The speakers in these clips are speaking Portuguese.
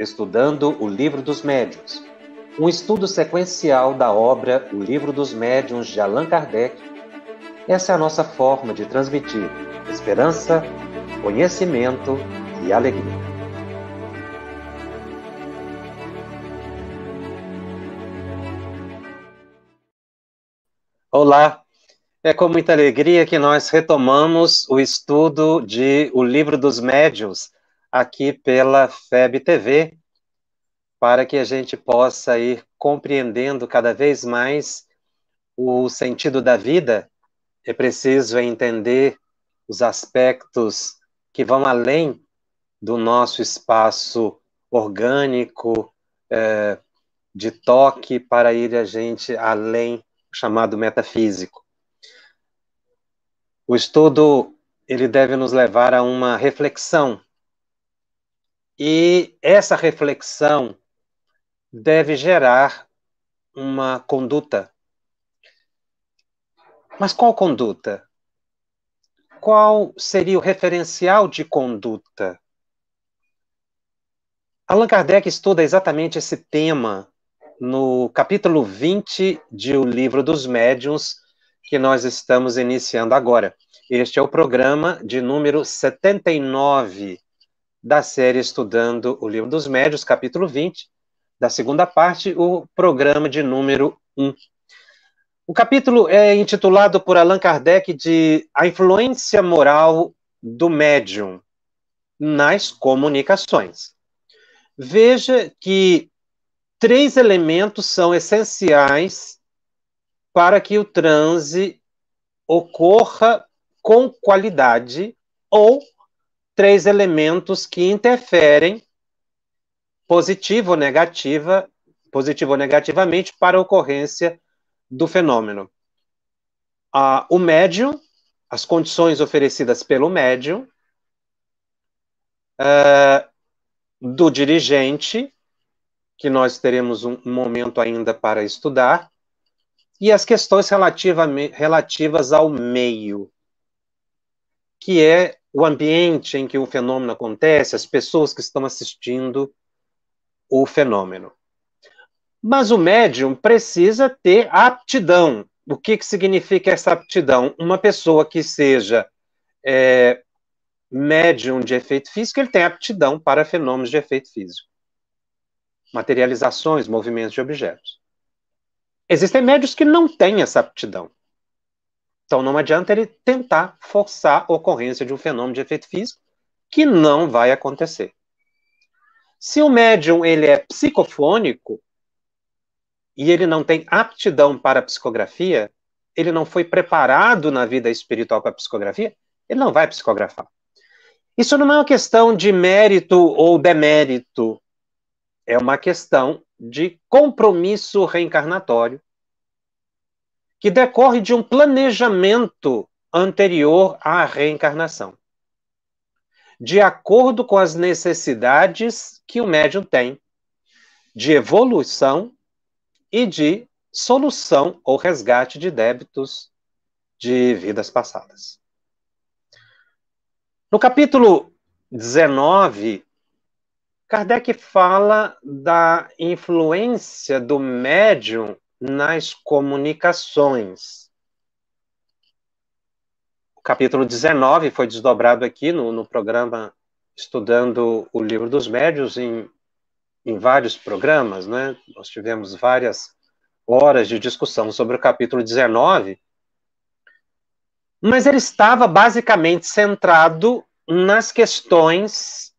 estudando o Livro dos Médiuns, um estudo sequencial da obra O Livro dos Médiuns de Allan Kardec. Essa é a nossa forma de transmitir esperança, conhecimento e alegria. Olá! É com muita alegria que nós retomamos o estudo de O Livro dos Médiuns aqui pela FEB TV, para que a gente possa ir compreendendo cada vez mais o sentido da vida. É preciso entender os aspectos que vão além do nosso espaço orgânico, de toque, para ir a gente além, chamado metafísico. O estudo, ele deve nos levar a uma reflexão, e essa reflexão deve gerar uma conduta. Mas qual conduta? Qual seria o referencial de conduta? Allan Kardec estuda exatamente esse tema no capítulo 20 de O Livro dos Médiuns, que nós estamos iniciando agora. Este é o programa de número 79 da série Estudando o Livro dos Médiuns, capítulo 20, da segunda parte, o programa de número 1. O capítulo é intitulado por Allan Kardec de A Influência Moral do Médium nas Comunicações. Veja que 3 elementos são essenciais para que o transe ocorra com qualidade, ou 3 elementos que interferem positivo ou negativamente para a ocorrência do fenômeno. O médium, as condições oferecidas pelo médium, do dirigente, que nós teremos um momento ainda para estudar, e as questões relativas ao meio, que é o ambiente em que o fenômeno acontece, as pessoas que estão assistindo o fenômeno. Mas o médium precisa ter aptidão. O que significa essa aptidão? Uma pessoa que seja médium de efeito físico, ele tem aptidão para fenômenos de efeito físico. Materializações, movimentos de objetos. Existem médiuns que não têm essa aptidão. Então não adianta ele tentar forçar a ocorrência de um fenômeno de efeito físico, que não vai acontecer. Se o médium ele é psicofônico, e ele não tem aptidão para a psicografia, ele não foi preparado na vida espiritual para a psicografia, ele não vai psicografar. Isso não é uma questão de mérito ou demérito, é uma questão de compromisso reencarnatório, que decorre de um planejamento anterior à reencarnação, de acordo com as necessidades que o médium tem, de evolução e de solução ou resgate de débitos de vidas passadas. No capítulo 19, Kardec fala da influência do médium nas comunicações. O capítulo 19 foi desdobrado aqui no programa Estudando o Livro dos Médiuns em vários programas, né? Nós tivemos várias horas de discussão sobre o capítulo 19, mas ele estava basicamente centrado nas questões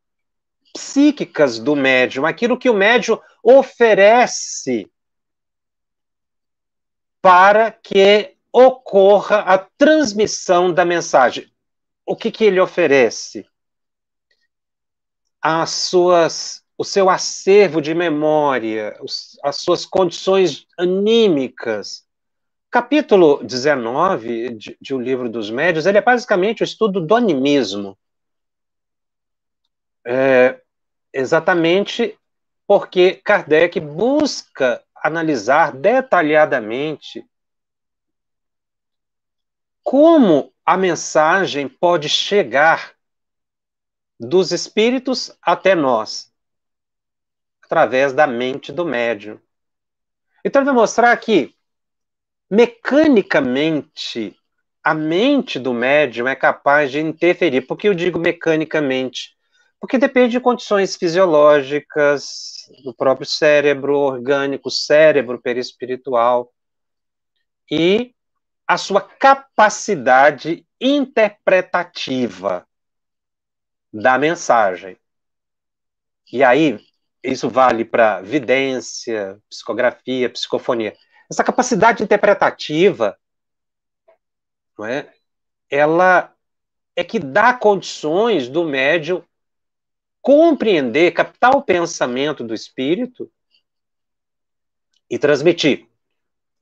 psíquicas do médium, aquilo que o médium oferece para que ocorra a transmissão da mensagem. O que ele oferece? O seu acervo de memória, as suas condições anímicas. Capítulo 19 de O Livro dos Médiuns, ele é basicamente o estudo do animismo. Exatamente porque Kardec busca analisar detalhadamente como a mensagem pode chegar dos espíritos até nós. através da mente do médium. Então ele vai mostrar que, mecanicamente, a mente do médium é capaz de interferir. Por que eu digo mecanicamente? Porque depende de condições fisiológicas do próprio cérebro orgânico, cérebro perispiritual, e a sua capacidade interpretativa da mensagem. E aí, isso vale para vidência, psicografia, psicofonia. Essa capacidade interpretativa, não é? Ela é que dá condições do médium compreender, captar o pensamento do espírito e transmitir.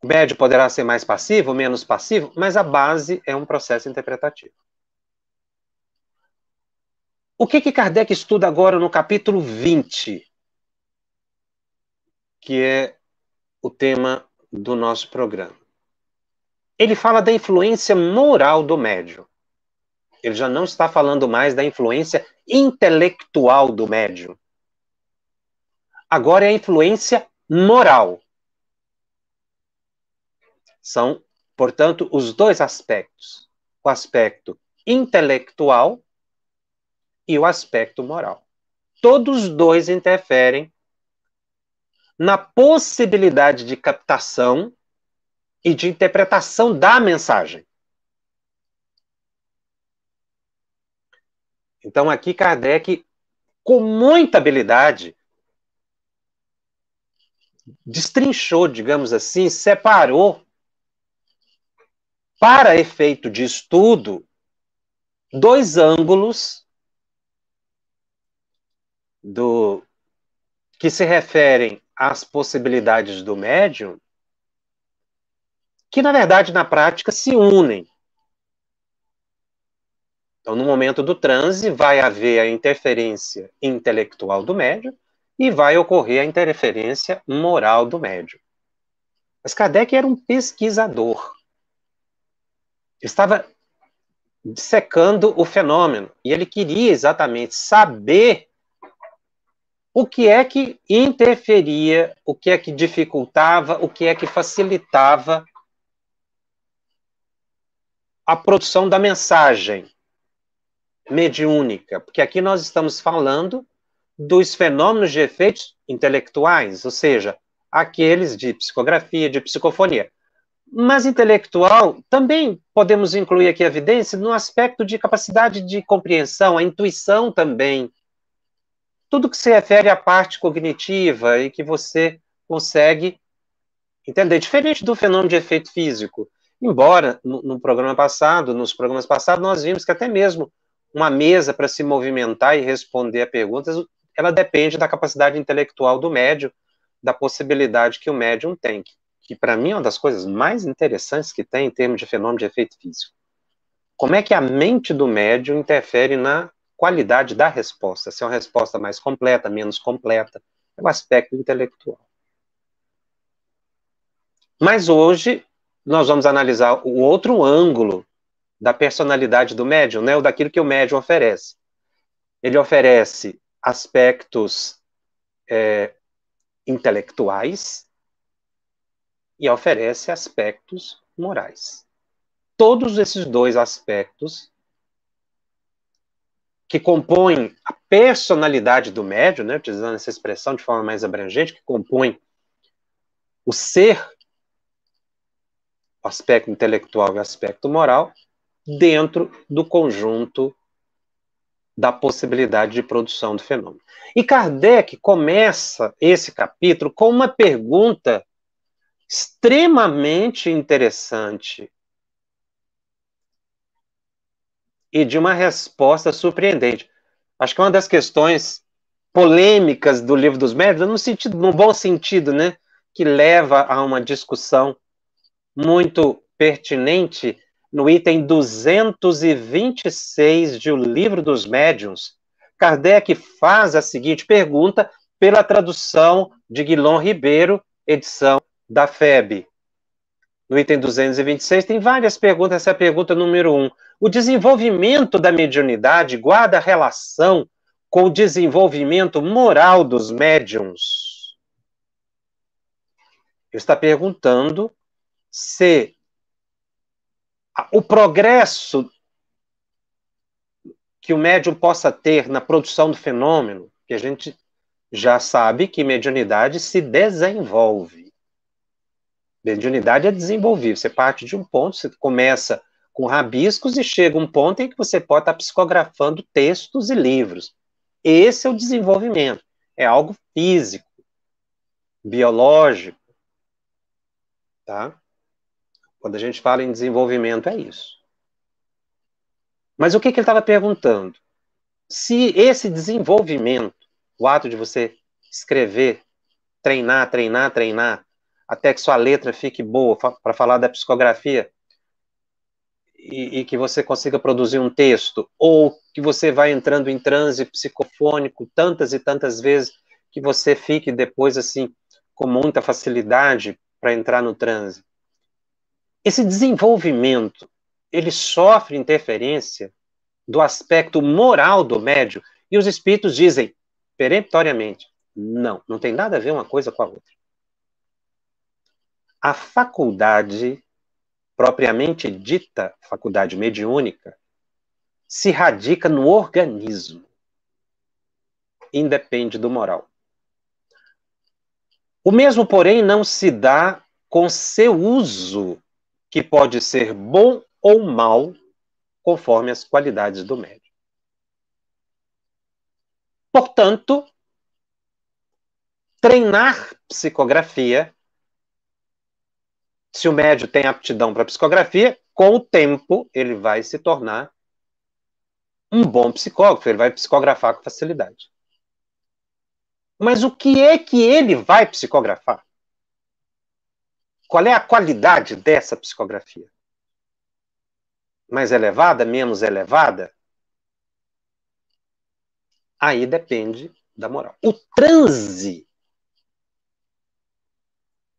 O médium poderá ser mais passivo, menos passivo, mas a base é um processo interpretativo. O que Kardec estuda agora no capítulo 20, que é o tema do nosso programa? Ele fala da influência moral do médium. Ele já não está falando mais da influência intelectual do médium. Agora é a influência moral. São, portanto, os dois aspectos. O aspecto intelectual e o aspecto moral. Todos dois interferem na possibilidade de captação e de interpretação da mensagem. Então, aqui Kardec, com muita habilidade, destrinchou, digamos assim, separou, para efeito de estudo, dois ângulos que se referem às possibilidades do médium, que, na verdade, na prática, se unem. Então, no momento do transe, vai haver a interferência intelectual do médium e vai ocorrer a interferência moral do médium. Mas Kardec era um pesquisador. Estava dissecando o fenômeno e ele queria exatamente saber o que é que interferia, o que é que dificultava, o que é que facilitava a produção da mensagem mediúnica, porque aqui nós estamos falando dos fenômenos de efeitos intelectuais, ou seja, aqueles de psicografia, de psicofonia. Mas intelectual, também podemos incluir aqui a evidência no aspecto de capacidade de compreensão, a intuição também. Tudo que se refere à parte cognitiva e que você consegue entender, diferente do fenômeno de efeito físico. Embora, no programa passado, nos programas passados, nós vimos que até mesmo uma mesa para se movimentar e responder a perguntas, ela depende da capacidade intelectual do médium, da possibilidade que o médium tem, que para mim é uma das coisas mais interessantes que tem em termos de fenômeno de efeito físico. Como é que a mente do médium interfere na qualidade da resposta, se é uma resposta mais completa, menos completa, é o aspecto intelectual. Mas hoje nós vamos analisar o outro ângulo da personalidade do médium, né, ou daquilo que o médium oferece. Ele oferece aspectos intelectuais e oferece aspectos morais. Todos esses dois aspectos que compõem a personalidade do médium, né, utilizando essa expressão de forma mais abrangente, que compõem o ser, o aspecto intelectual e o aspecto moral, dentro do conjunto da possibilidade de produção do fenômeno. E Kardec começa esse capítulo com uma pergunta extremamente interessante e de uma resposta surpreendente. Acho que é uma das questões polêmicas do Livro dos Médiuns, no bom sentido, né, que leva a uma discussão muito pertinente no item 226 de O Livro dos Médiuns. Kardec faz a seguinte pergunta pela tradução de Guilom Ribeiro, edição da FEB. No item 226 tem várias perguntas, essa é a pergunta número 1. O desenvolvimento da mediunidade guarda relação com o desenvolvimento moral dos médiums? Ele está perguntando se o progresso que o médium possa ter na produção do fenômeno, que a gente já sabe que mediunidade se desenvolve. Mediunidade é desenvolver. Você parte de um ponto, você começa com rabiscos e chega um ponto em que você pode estar psicografando textos e livros. Esse é o desenvolvimento. É algo físico, biológico, tá? Quando a gente fala em desenvolvimento, é isso. Mas o que ele estava perguntando? Se esse desenvolvimento, o ato de você escrever, treinar, treinar, treinar, até que sua letra fique boa, para falar da psicografia, e que você consiga produzir um texto, ou que você vai entrando em transe psicofônico tantas e tantas vezes, que você fique depois, assim, com muita facilidade para entrar no transe. Esse desenvolvimento, ele sofre interferência do aspecto moral do médium, e os espíritos dizem, peremptoriamente, não, não tem nada a ver uma coisa com a outra. A faculdade, propriamente dita, faculdade mediúnica, se radica no organismo, independe do moral. O mesmo, porém, não se dá com seu uso, que pode ser bom ou mal, conforme as qualidades do médium. Portanto, treinar psicografia, se o médium tem aptidão para psicografia, com o tempo ele vai se tornar um bom psicógrafo, ele vai psicografar com facilidade. Mas o que é que ele vai psicografar? Qual é a qualidade dessa psicografia? Mais elevada, menos elevada? Aí depende da moral. O transe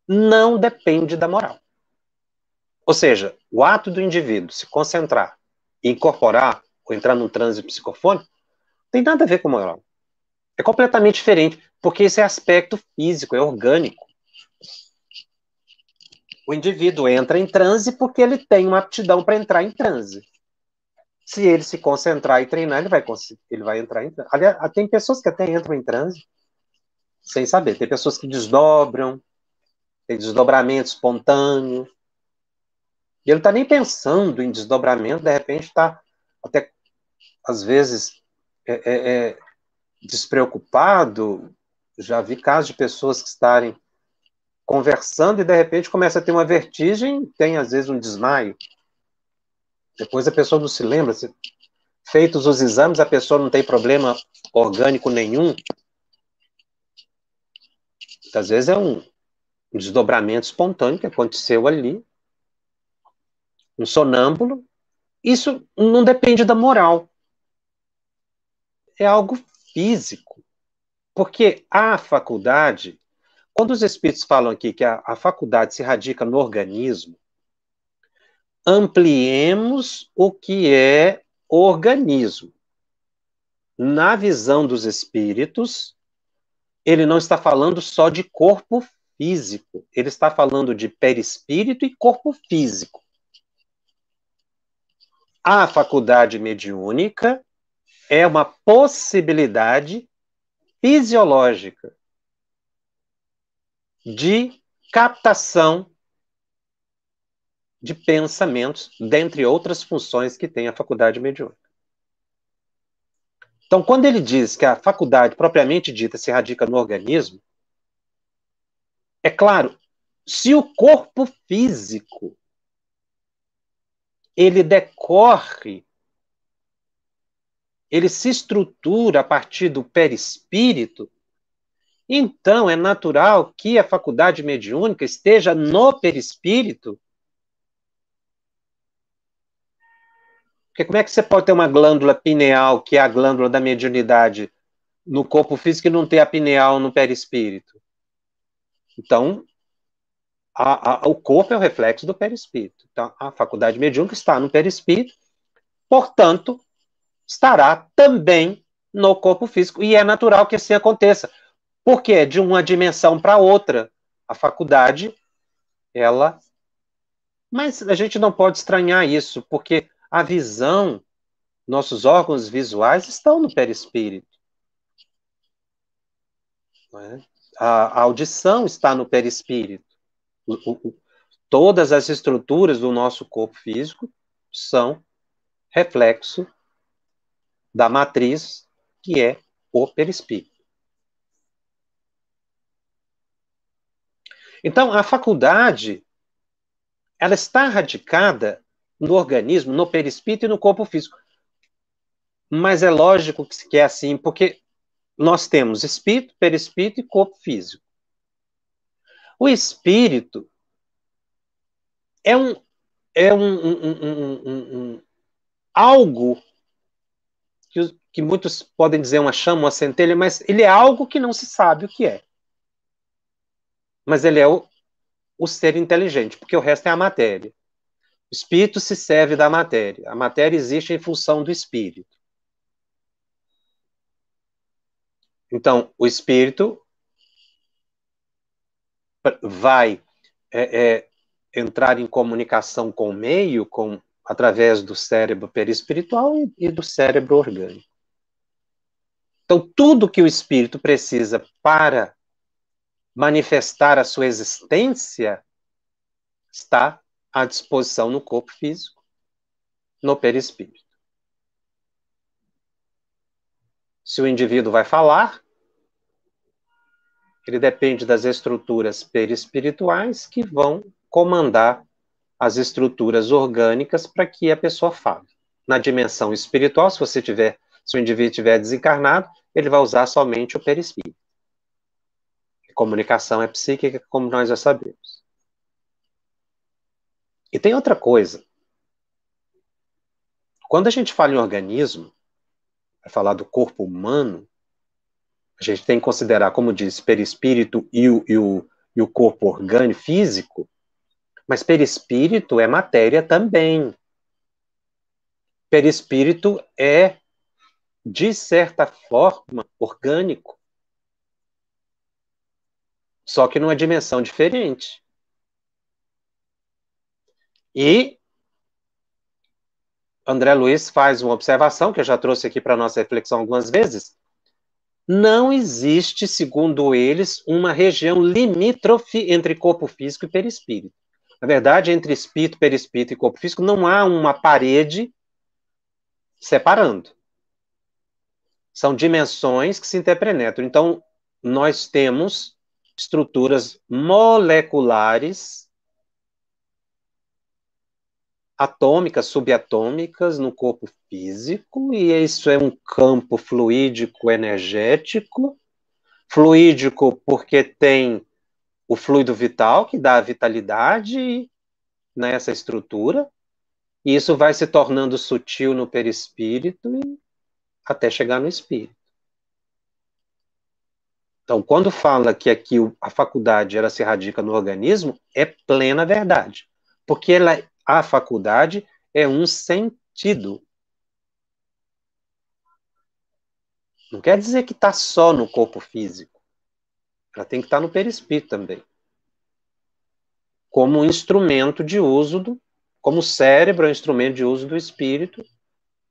não depende da moral. Ou seja, o ato do indivíduo se concentrar, incorporar ou entrar num transe psicofônico, não tem nada a ver com moral. É completamente diferente, porque esse é aspecto físico, é orgânico. O indivíduo entra em transe porque ele tem uma aptidão para entrar em transe. Se ele se concentrar e treinar, ele vai entrar em transe. Aliás, tem pessoas que até entram em transe sem saber. Tem pessoas que desdobram, tem desdobramento espontâneo. E ele não está nem pensando em desdobramento, de repente está até, às vezes, despreocupado. Já vi casos de pessoas que estarem conversando e, de repente, começa a ter uma vertigem, tem, às vezes, um desmaio. Depois a pessoa não se lembra. Feitos os exames, a pessoa não tem problema orgânico nenhum. Às vezes é um desdobramento espontâneo que aconteceu ali, um sonâmbulo. Isso não depende da moral. É algo físico. Porque a faculdade, quando os espíritos falam aqui que a faculdade se radica no organismo, ampliemos o que é organismo. Na visão dos espíritos, ele não está falando só de corpo físico, ele está falando de perispírito e corpo físico. A faculdade mediúnica é uma possibilidade fisiológica de captação de pensamentos, dentre outras funções que tem a faculdade mediúnica. Então, quando ele diz que a faculdade propriamente dita se radica no organismo, é claro, se o corpo físico ele decorre, ele se estrutura a partir do perispírito, então é natural que a faculdade mediúnica esteja no perispírito. Porque como é que você pode ter uma glândula pineal, que é a glândula da mediunidade, no corpo físico e não ter a pineal no perispírito? Então, o corpo é o reflexo do perispírito. Então, a faculdade mediúnica está no perispírito, portanto, estará também no corpo físico. E é natural que assim aconteça. Porque de uma dimensão para outra, a faculdade, ela... Mas a gente não pode estranhar isso, porque a visão, nossos órgãos visuais estão no perispírito. Não é? A audição está no perispírito. Todas as estruturas do nosso corpo físico são reflexo da matriz que é o perispírito. Então, a faculdade, ela está radicada no organismo, no perispírito e no corpo físico. Mas é lógico que é assim, porque nós temos espírito, perispírito e corpo físico. O espírito é algo que muitos podem dizer uma chama, uma centelha, mas ele é algo que não se sabe o que é. Mas ele é o ser inteligente, porque o resto é a matéria. O espírito se serve da matéria. A matéria existe em função do espírito. Então, o espírito vai entrar em comunicação com o meio, através do cérebro perispiritual e do cérebro orgânico. Então, tudo que o espírito precisa para manifestar a sua existência está à disposição no corpo físico, no perispírito. Se o indivíduo vai falar, ele depende das estruturas perispirituais que vão comandar as estruturas orgânicas para que a pessoa fale. Na dimensão espiritual, se o indivíduo estiver desencarnado, ele vai usar somente o perispírito. A comunicação é psíquica, como nós já sabemos. E tem outra coisa. Quando a gente fala em organismo, vai falar do corpo humano, a gente tem que considerar, como diz, perispírito e o corpo orgânico físico, mas perispírito é matéria também. Perispírito é, de certa forma, orgânico. Só que numa dimensão diferente. E André Luiz faz uma observação, que eu já trouxe aqui para a nossa reflexão algumas vezes. Não existe, segundo eles, uma região limítrofe entre corpo físico e perispírito. Na verdade, entre espírito, perispírito e corpo físico, não há uma parede separando. São dimensões que se interpenetram. Então, nós temos estruturas moleculares, atômicas, subatômicas no corpo físico, e isso é um campo fluídico energético. Fluídico porque tem o fluido vital, que dá a vitalidade nessa estrutura, e isso vai se tornando sutil no perispírito até chegar no espírito. Então, quando fala que aqui a faculdade ela se radica no organismo, é plena verdade. Porque a faculdade é um sentido. Não quer dizer que está só no corpo físico. Ela tem que estar no perispírito também. Como um instrumento de uso, como o cérebro é um instrumento de uso do espírito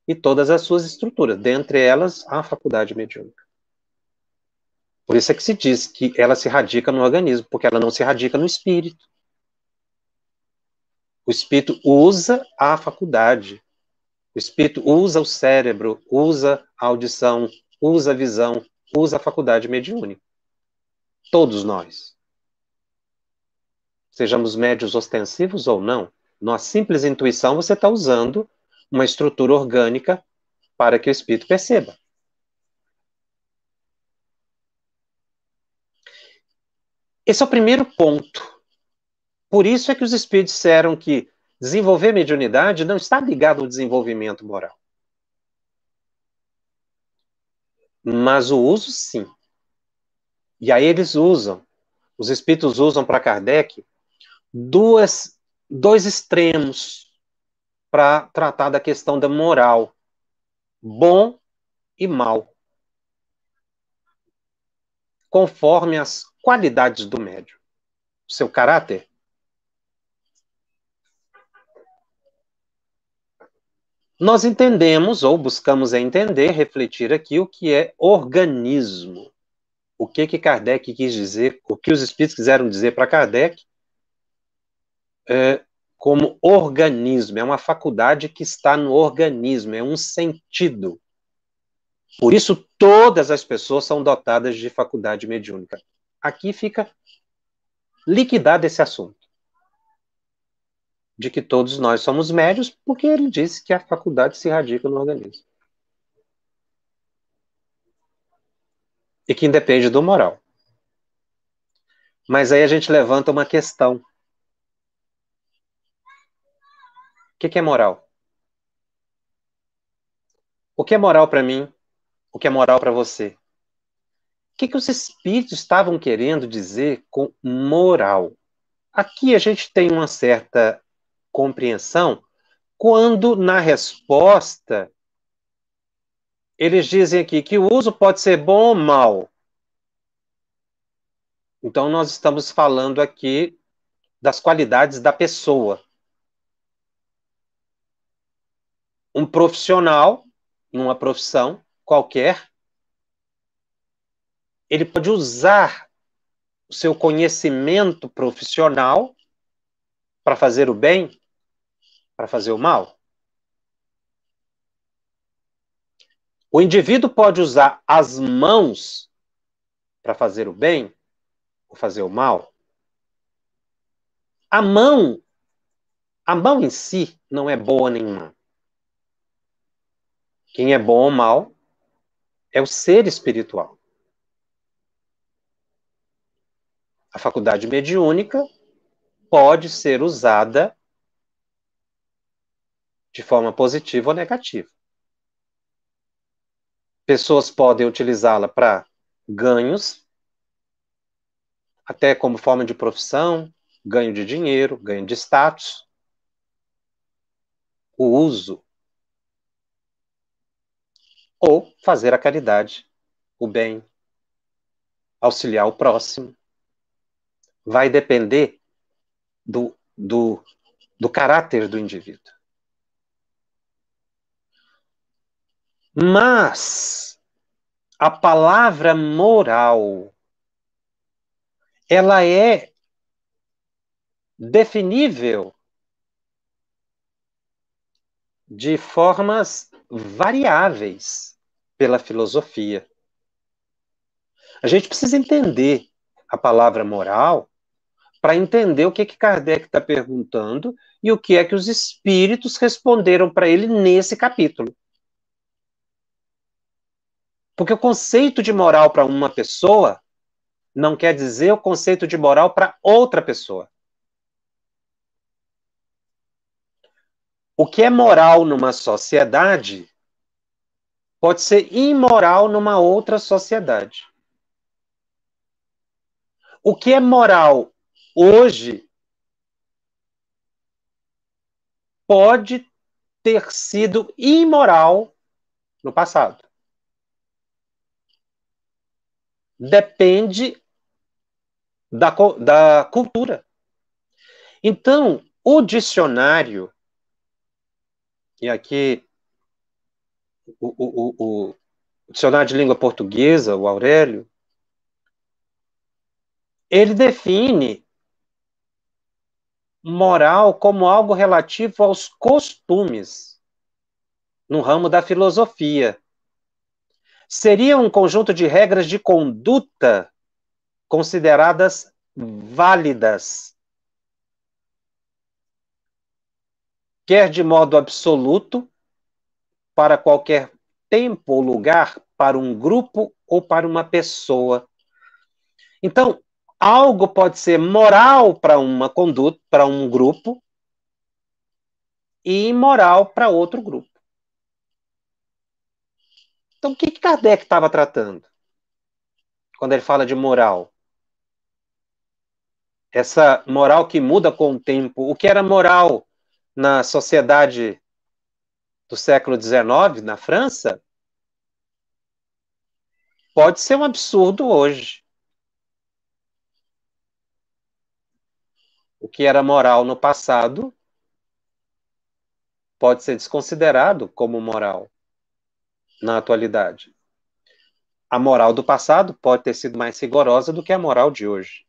e todas as suas estruturas, dentre elas a faculdade mediúnica. Por isso é que se diz que ela se radica no organismo, porque ela não se radica no espírito. O espírito usa a faculdade. O espírito usa o cérebro, usa a audição, usa a visão, usa a faculdade mediúnica. Todos nós. Sejamos médios ostensivos ou não, na simples intuição você está usando uma estrutura orgânica para que o espírito perceba. Esse é o primeiro ponto. Por isso é que os espíritos disseram que desenvolver mediunidade não está ligado ao desenvolvimento moral. Mas o uso, sim. E aí eles usam, os espíritos usam para Kardec, dois extremos para tratar da questão da moral, bom e mal. conforme as qualidades do médium, seu caráter. Nós entendemos, ou buscamos entender, refletir aqui o que é organismo. O que Kardec quis dizer, o que os espíritos quiseram dizer para Kardec como organismo. É uma faculdade que está no organismo, é um sentido. Por isso, todas as pessoas são dotadas de faculdade mediúnica. Aqui fica liquidado esse assunto, de que todos nós somos médios, porque ele disse que a faculdade se radica no organismo. E que independe do moral. Mas aí a gente levanta uma questão. O que é moral? O que é moral para mim? O que é moral para você? O que os espíritos estavam querendo dizer com moral? Aqui a gente tem uma certa compreensão quando, na resposta, eles dizem aqui que o uso pode ser bom ou mal. Então, nós estamos falando aqui das qualidades da pessoa. Um profissional, numa profissão qualquer, ele pode usar o seu conhecimento profissional para fazer o bem, para fazer o mal. O indivíduo pode usar as mãos para fazer o bem ou fazer o mal. A mão em si não é boa nenhuma. Quem é bom ou mal é o ser espiritual. A faculdade mediúnica pode ser usada de forma positiva ou negativa. Pessoas podem utilizá-la para ganhos, até como forma de profissão, ganho de dinheiro, ganho de status. O uso. Ou fazer a caridade, o bem, auxiliar o próximo. Vai depender do caráter do indivíduo. Mas a palavra moral, ela é definível de formas variáveis pela filosofia. A gente precisa entender a palavra moral para entender o que Kardec está perguntando e o que é que os espíritos responderam para ele nesse capítulo. Porque o conceito de moral para uma pessoa não quer dizer o conceito de moral para outra pessoa. O que é moral numa sociedade pode ser imoral numa outra sociedade. O que é moral hoje pode ter sido imoral no passado. Depende da cultura. Então, o dicionário, e aqui o dicionário de língua portuguesa, o Aurélio, ele define moral como algo relativo aos costumes, no ramo da filosofia. Seria um conjunto de regras de conduta consideradas válidas, quer de modo absoluto, para qualquer tempo ou lugar, para um grupo ou para uma pessoa. Então, algo pode ser moral para uma conduta, para um grupo, e imoral para outro grupo. Então, o que Kardec estava tratando quando ele fala de moral? Essa moral que muda com o tempo. O que era moral na sociedade do século XIX, na França, pode ser um absurdo hoje. que era moral no passado pode ser desconsiderado como moral na atualidade. A moral do passado pode ter sido mais rigorosa do que a moral de hoje.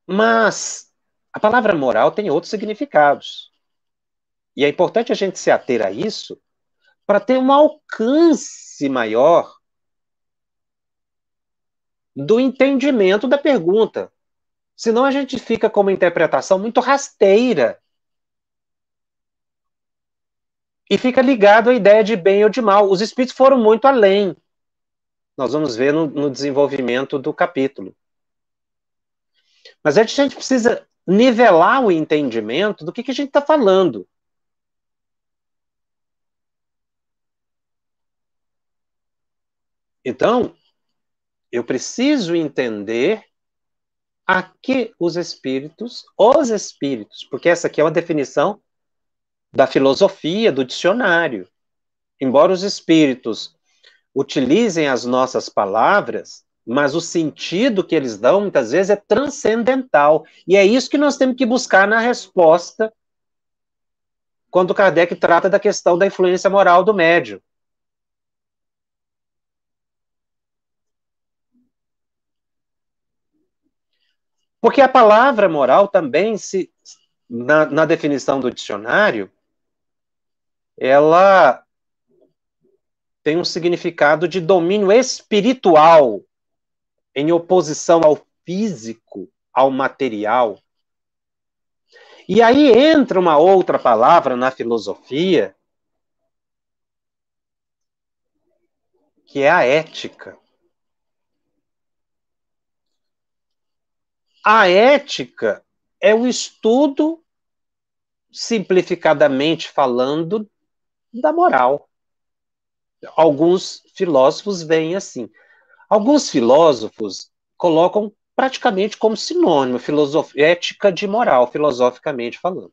Mas a palavra moral tem outros significados. E é importante a gente se ater a isso para ter um alcance maior do entendimento da pergunta. Senão a gente fica com uma interpretação muito rasteira e fica ligado à ideia de bem ou de mal. Os espíritos foram muito além. Nós vamos ver no desenvolvimento do capítulo. Mas a gente precisa nivelar o entendimento do que a gente está falando. Então, eu preciso entender a que os espíritos, porque essa aqui é uma definição da filosofia, do dicionário. Embora os espíritos utilizem as nossas palavras, mas o sentido que eles dão, muitas vezes, é transcendental. E é isso que nós temos que buscar na resposta quando Kardec trata da questão da influência moral do médium. Porque a palavra moral também, na definição do dicionário, ela tem um significado de domínio espiritual, em oposição ao físico, ao material. E aí entra uma outra palavra na filosofia, que é a ética. A ética é o estudo, simplificadamente falando, da moral. Alguns filósofos veem assim. Alguns filósofos colocam praticamente como sinônimo ética de moral, filosoficamente falando.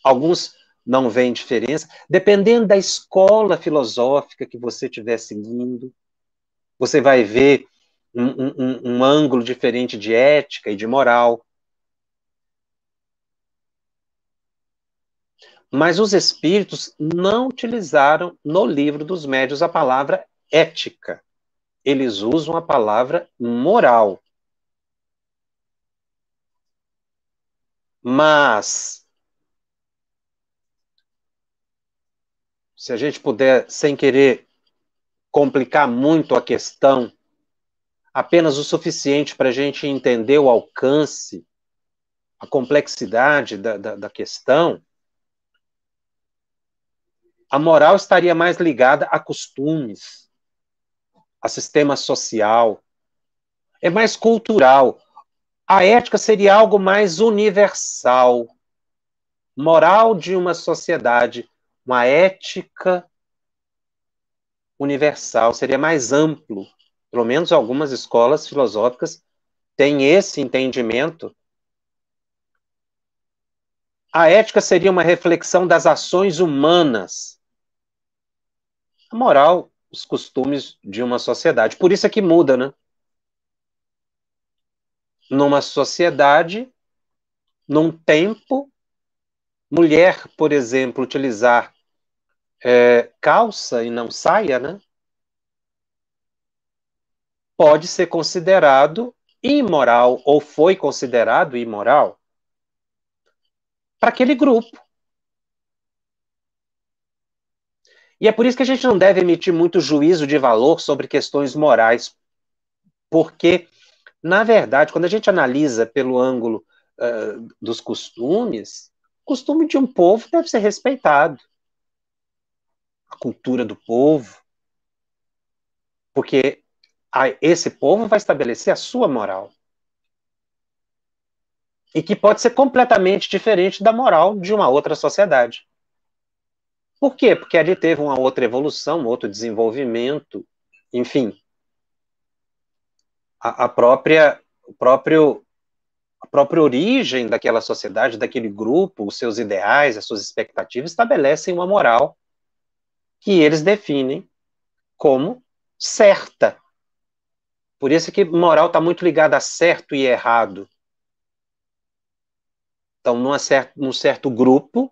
Alguns não veem diferença, dependendo da escola filosófica que você estiver seguindo, você vai ver um ângulo diferente de ética e de moral. Mas os espíritos não utilizaram no livro dos médiuns a palavra ética. Eles usam a palavra moral. Mas, se a gente puder, sem querer complicar muito a questão, apenas o suficiente para a gente entender o alcance, a complexidade da questão, a moral estaria mais ligada a costumes, a sistema social, é mais cultural. A ética seria algo mais universal, moral de uma sociedade, uma ética universal, seria mais amplo. Pelo menos algumas escolas filosóficas têm esse entendimento. A ética seria uma reflexão das ações humanas. A moral, os costumes de uma sociedade. Por isso é que muda, né? Numa sociedade, num tempo, mulher, por exemplo, utilizar calça e não saia, né? Pode ser considerado imoral, ou foi considerado imoral, para aquele grupo. E é por isso que a gente não deve emitir muito juízo de valor sobre questões morais, porque, na verdade, quando a gente analisa pelo ângulo dos costumes, o costume de um povo deve ser respeitado. A cultura do povo, porque esse povo vai estabelecer a sua moral. E que pode ser completamente diferente da moral de uma outra sociedade. Por quê? Porque ali teve uma outra evolução, um outro desenvolvimento, enfim. A própria origem daquela sociedade, daquele grupo, os seus ideais, as suas expectativas, estabelecem uma moral que eles definem como certa. Por isso que moral está muito ligada a certo e errado. Então, num certo grupo,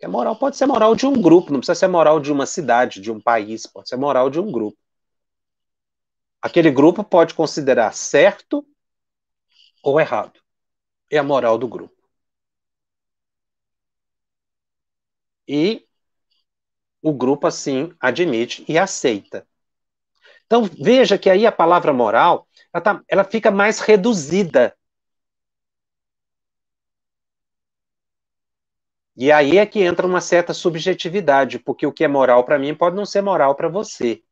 a moral pode ser moral de um grupo, não precisa ser moral de uma cidade, de um país, pode ser moral de um grupo. Aquele grupo pode considerar certo ou errado. É a moral do grupo. E o grupo, assim, admite e aceita. Então, veja que aí a palavra moral, ela fica mais reduzida. E aí é que entra uma certa subjetividade, porque o que é moral para mim pode não ser moral para você.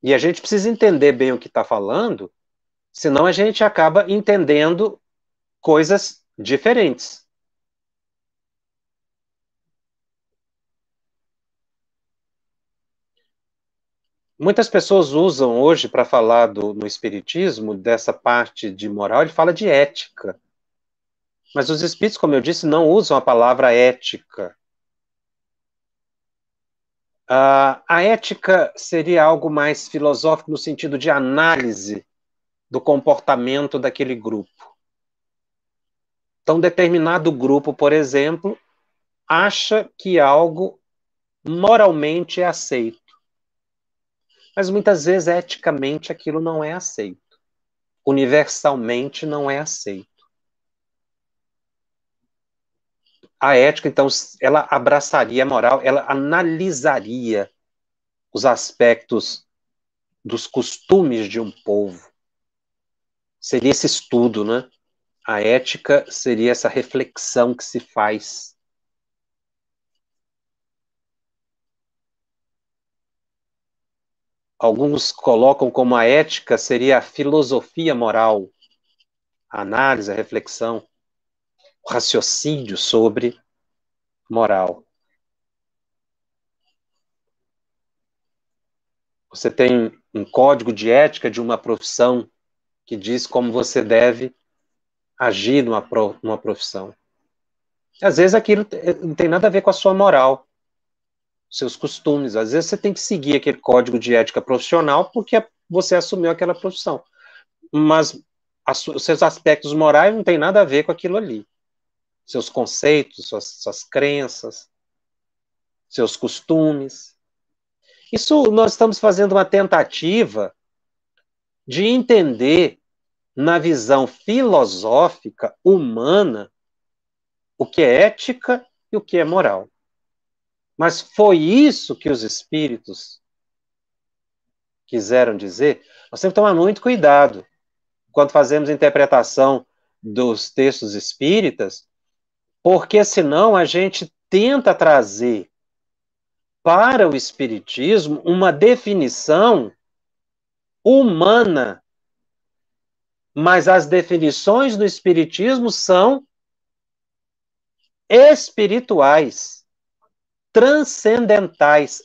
E a gente precisa entender bem o que está falando, senão a gente acaba entendendo coisas diferentes. Muitas pessoas usam hoje, para falar no Espiritismo, dessa parte de moral, ele fala de ética. Mas os Espíritos, como eu disse, não usam a palavra ética. A ética seria algo mais filosófico no sentido de análise do comportamento daquele grupo. Então, determinado grupo, por exemplo, acha que algo moralmente é aceito. Mas muitas vezes, eticamente, aquilo não é aceito. Universalmente não é aceito. A ética, então, ela abraçaria a moral, ela analisaria os aspectos dos costumes de um povo. Seria esse estudo, né? A ética seria essa reflexão que se faz. Alguns colocam como a ética seria a filosofia moral, a análise, a reflexão, o raciocínio sobre moral. Você tem um código de ética de uma profissão que diz como você deve agir numa profissão. Às vezes aquilo não tem nada a ver com a sua moral, seus costumes. Às vezes você tem que seguir aquele código de ética profissional porque você assumiu aquela profissão. Mas os seus aspectos morais não tem nada a ver com aquilo ali. Seus conceitos, suas crenças, seus costumes. Isso nós estamos fazendo uma tentativa de entender, na visão filosófica, humana, o que é ética e o que é moral. Mas foi isso que os espíritos quiseram dizer? Nós temos que tomar muito cuidado quando fazemos interpretação dos textos espíritas, porque senão a gente tenta trazer para o espiritismo uma definição humana, mas as definições do espiritismo são espirituais, transcendentais,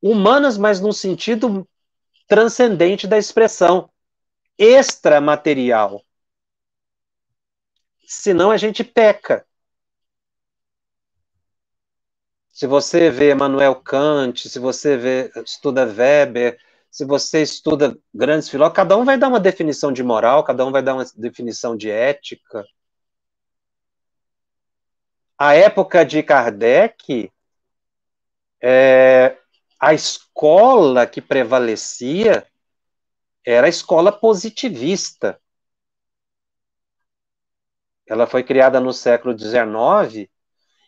humanas, mas no sentido transcendente da expressão, extramaterial. Senão a gente peca. Se você vê Immanuel Kant, se você estuda Weber, se você estuda grandes filósofos, cada um vai dar uma definição de moral, cada um vai dar uma definição de ética. A época de Kardec, a escola que prevalecia era a escola positivista. Ela foi criada no século XIX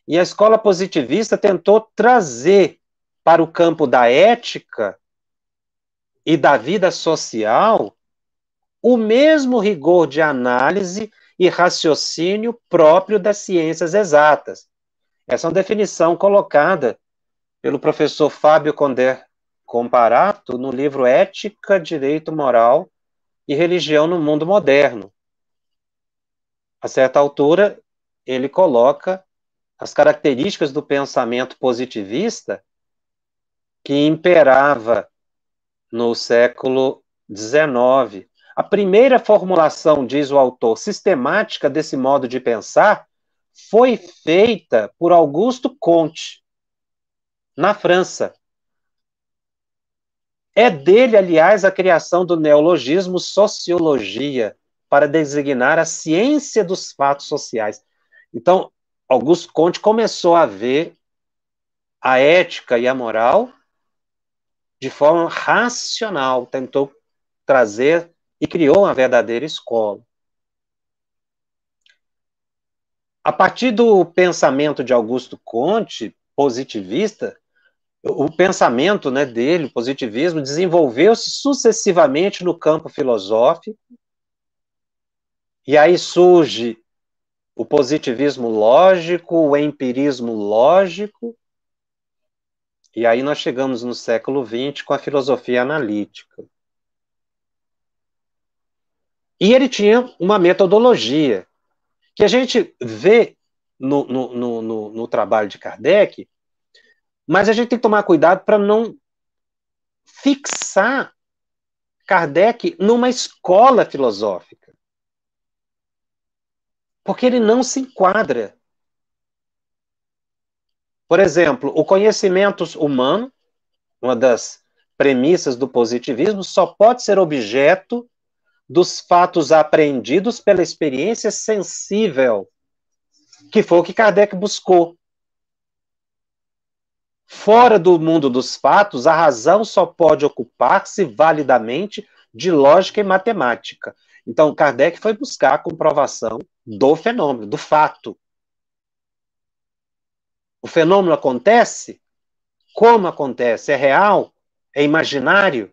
e a escola positivista tentou trazer para o campo da ética e da vida social o mesmo rigor de análise e raciocínio próprio das ciências exatas. Essa é uma definição colocada pelo professor Fábio Condé Comparato no livro Ética, Direito Moral e Religião no Mundo Moderno. A certa altura, ele coloca as características do pensamento positivista que imperava no século XIX. A primeira formulação, diz o autor, sistemática desse modo de pensar foi feita por Augusto Comte, na França. É dele, aliás, a criação do neologismo sociologia, para designar a ciência dos fatos sociais. Então, Augusto Comte começou a ver a ética e a moral de forma racional, tentou trazer e criou uma verdadeira escola. A partir do pensamento de Augusto Comte, positivista, o pensamento, né, dele, o positivismo, desenvolveu-se sucessivamente no campo filosófico, e aí surge o positivismo lógico, o empirismo lógico, e aí nós chegamos no século XX com a filosofia analítica. E ele tinha uma metodologia, que a gente vê no trabalho de Kardec, mas a gente tem que tomar cuidado para não fixar Kardec numa escola filosófica, porque ele não se enquadra. Por exemplo, o conhecimento humano, uma das premissas do positivismo, só pode ser objeto dos fatos apreendidos pela experiência sensível, que foi o que Kardec buscou. Fora do mundo dos fatos, a razão só pode ocupar-se validamente de lógica e matemática. Então, Kardec foi buscar a comprovação do fenômeno, do fato. O fenômeno acontece? Como acontece? É real? É imaginário?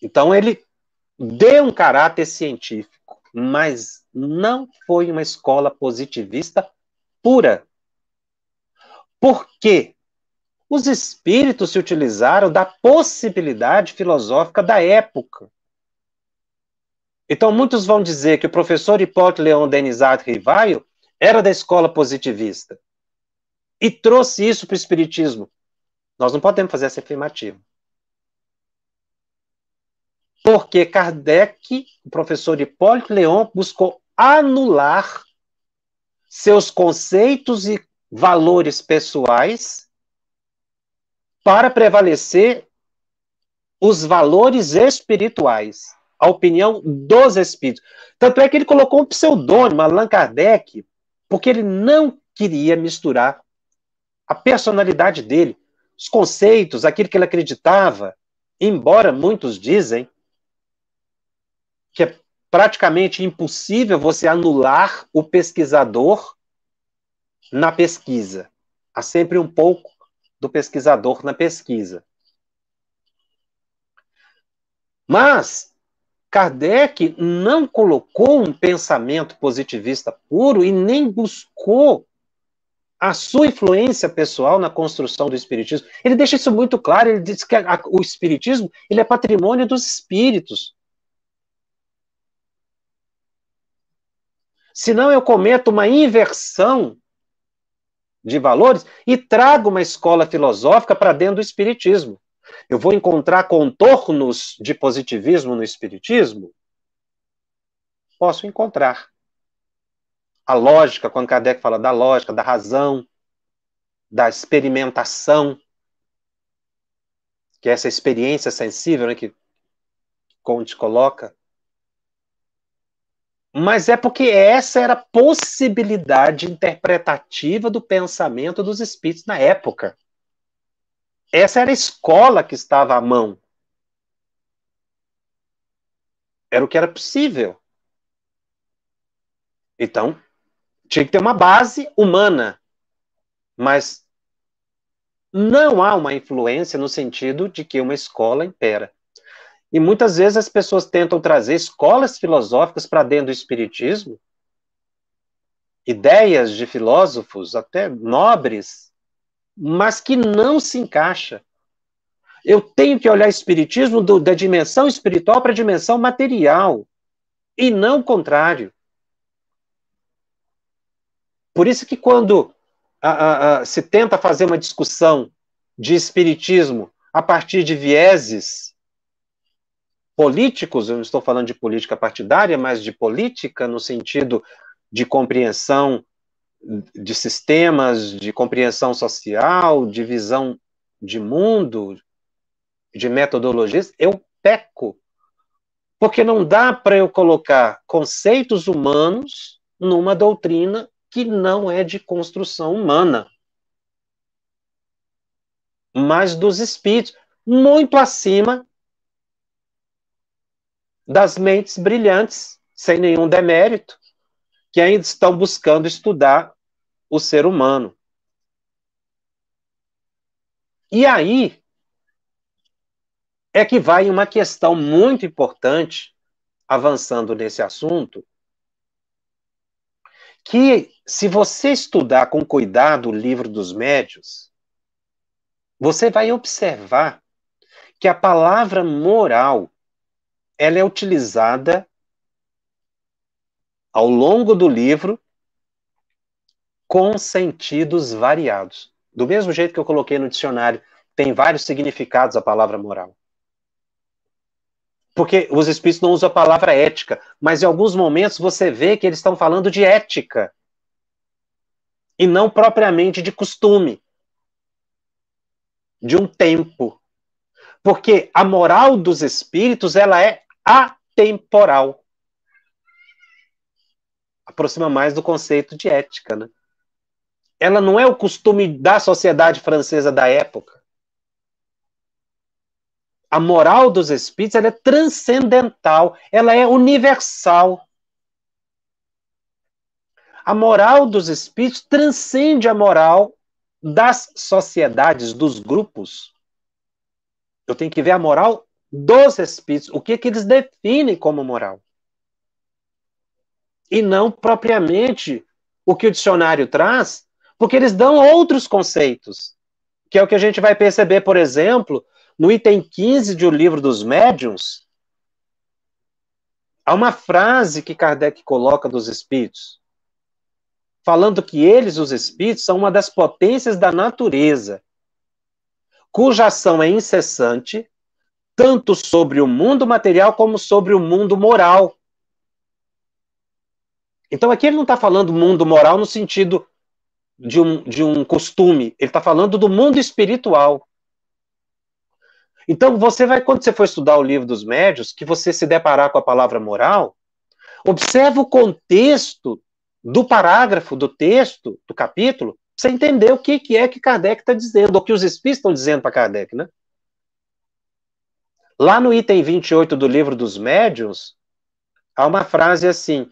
Então, ele deu um caráter científico, mas não foi uma escola positivista pura. Por quê? Os espíritos se utilizaram da possibilidade filosófica da época. Então, muitos vão dizer que o professor Hipólito Leon Denisard Rivaio era da escola positivista e trouxe isso para o espiritismo. Nós não podemos fazer essa afirmativa. Porque Kardec, o professor Hipólito Leon, buscou anular seus conceitos e valores pessoais para prevalecer os valores espirituais, a opinião dos espíritos. Tanto é que ele colocou um pseudônimo, Allan Kardec, porque ele não queria misturar a personalidade dele, os conceitos, aquilo que ele acreditava, embora muitos dizem que é praticamente impossível você anular o pesquisador na pesquisa. Há sempre um pouco do pesquisador na pesquisa. Mas Kardec não colocou um pensamento positivista puro e nem buscou a sua influência pessoal na construção do espiritismo. Ele deixa isso muito claro, ele diz que o espiritismo ele é patrimônio dos espíritos. Senão eu cometo uma inversão de valores e trago uma escola filosófica para dentro do espiritismo. Eu vou encontrar contornos de positivismo no espiritismo? Posso encontrar. A lógica, quando Kardec fala da lógica, da razão, da experimentação, que é essa experiência sensível, né, que Comte coloca. Mas é porque essa era a possibilidade interpretativa do pensamento dos espíritos na época. Essa era a escola que estava à mão. Era o que era possível. Então, tinha que ter uma base humana. Mas não há uma influência no sentido de que uma escola impera. E muitas vezes as pessoas tentam trazer escolas filosóficas para dentro do espiritismo, ideias de filósofos, até nobres, mas que não se encaixa. Eu tenho que olhar o espiritismo da dimensão espiritual para a dimensão material, e não o contrário. Por isso que quando se tenta fazer uma discussão de espiritismo a partir de vieses políticos, eu não estou falando de política partidária, mas de política no sentido de compreensão de sistemas, de compreensão social, de visão de mundo, de metodologias, eu peco. Porque não dá para eu colocar conceitos humanos numa doutrina que não é de construção humana, mas dos espíritos, muito acima das mentes brilhantes, sem nenhum demérito, que ainda estão buscando estudar o ser humano. E aí é que vai uma questão muito importante, avançando nesse assunto, que se você estudar com cuidado o livro dos médiuns, você vai observar que a palavra moral ela é utilizada ao longo do livro com sentidos variados. Do mesmo jeito que eu coloquei no dicionário, tem vários significados a palavra moral. Porque os espíritos não usam a palavra ética, mas em alguns momentos você vê que eles estão falando de ética e não propriamente de costume, de um tempo. Porque a moral dos espíritos ela é atemporal. Aproxima mais do conceito de ética, né? Ela não é o costume da sociedade francesa da época. A moral dos espíritos ela é transcendental, ela é universal. A moral dos espíritos transcende a moral das sociedades, dos grupos. Eu tenho que ver a moral dos espíritos, o que eles definem como moral. E não propriamente o que o dicionário traz, porque eles dão outros conceitos, que é o que a gente vai perceber, por exemplo, no item 15 de O Livro dos Médiuns, há uma frase que Kardec coloca dos espíritos, falando que eles, os espíritos, são uma das potências da natureza, cuja ação é incessante, tanto sobre o mundo material como sobre o mundo moral. Então aqui ele não está falando mundo moral no sentido de um costume, ele está falando do mundo espiritual. Então você vai, quando você for estudar o Livro dos Médiuns, que você se deparar com a palavra moral, observa o contexto do parágrafo, do texto, do capítulo, para você entender o que é que Kardec está dizendo, ou o que os espíritos estão dizendo para Kardec, né? Lá no item 28 do Livro dos Médiuns, há uma frase assim: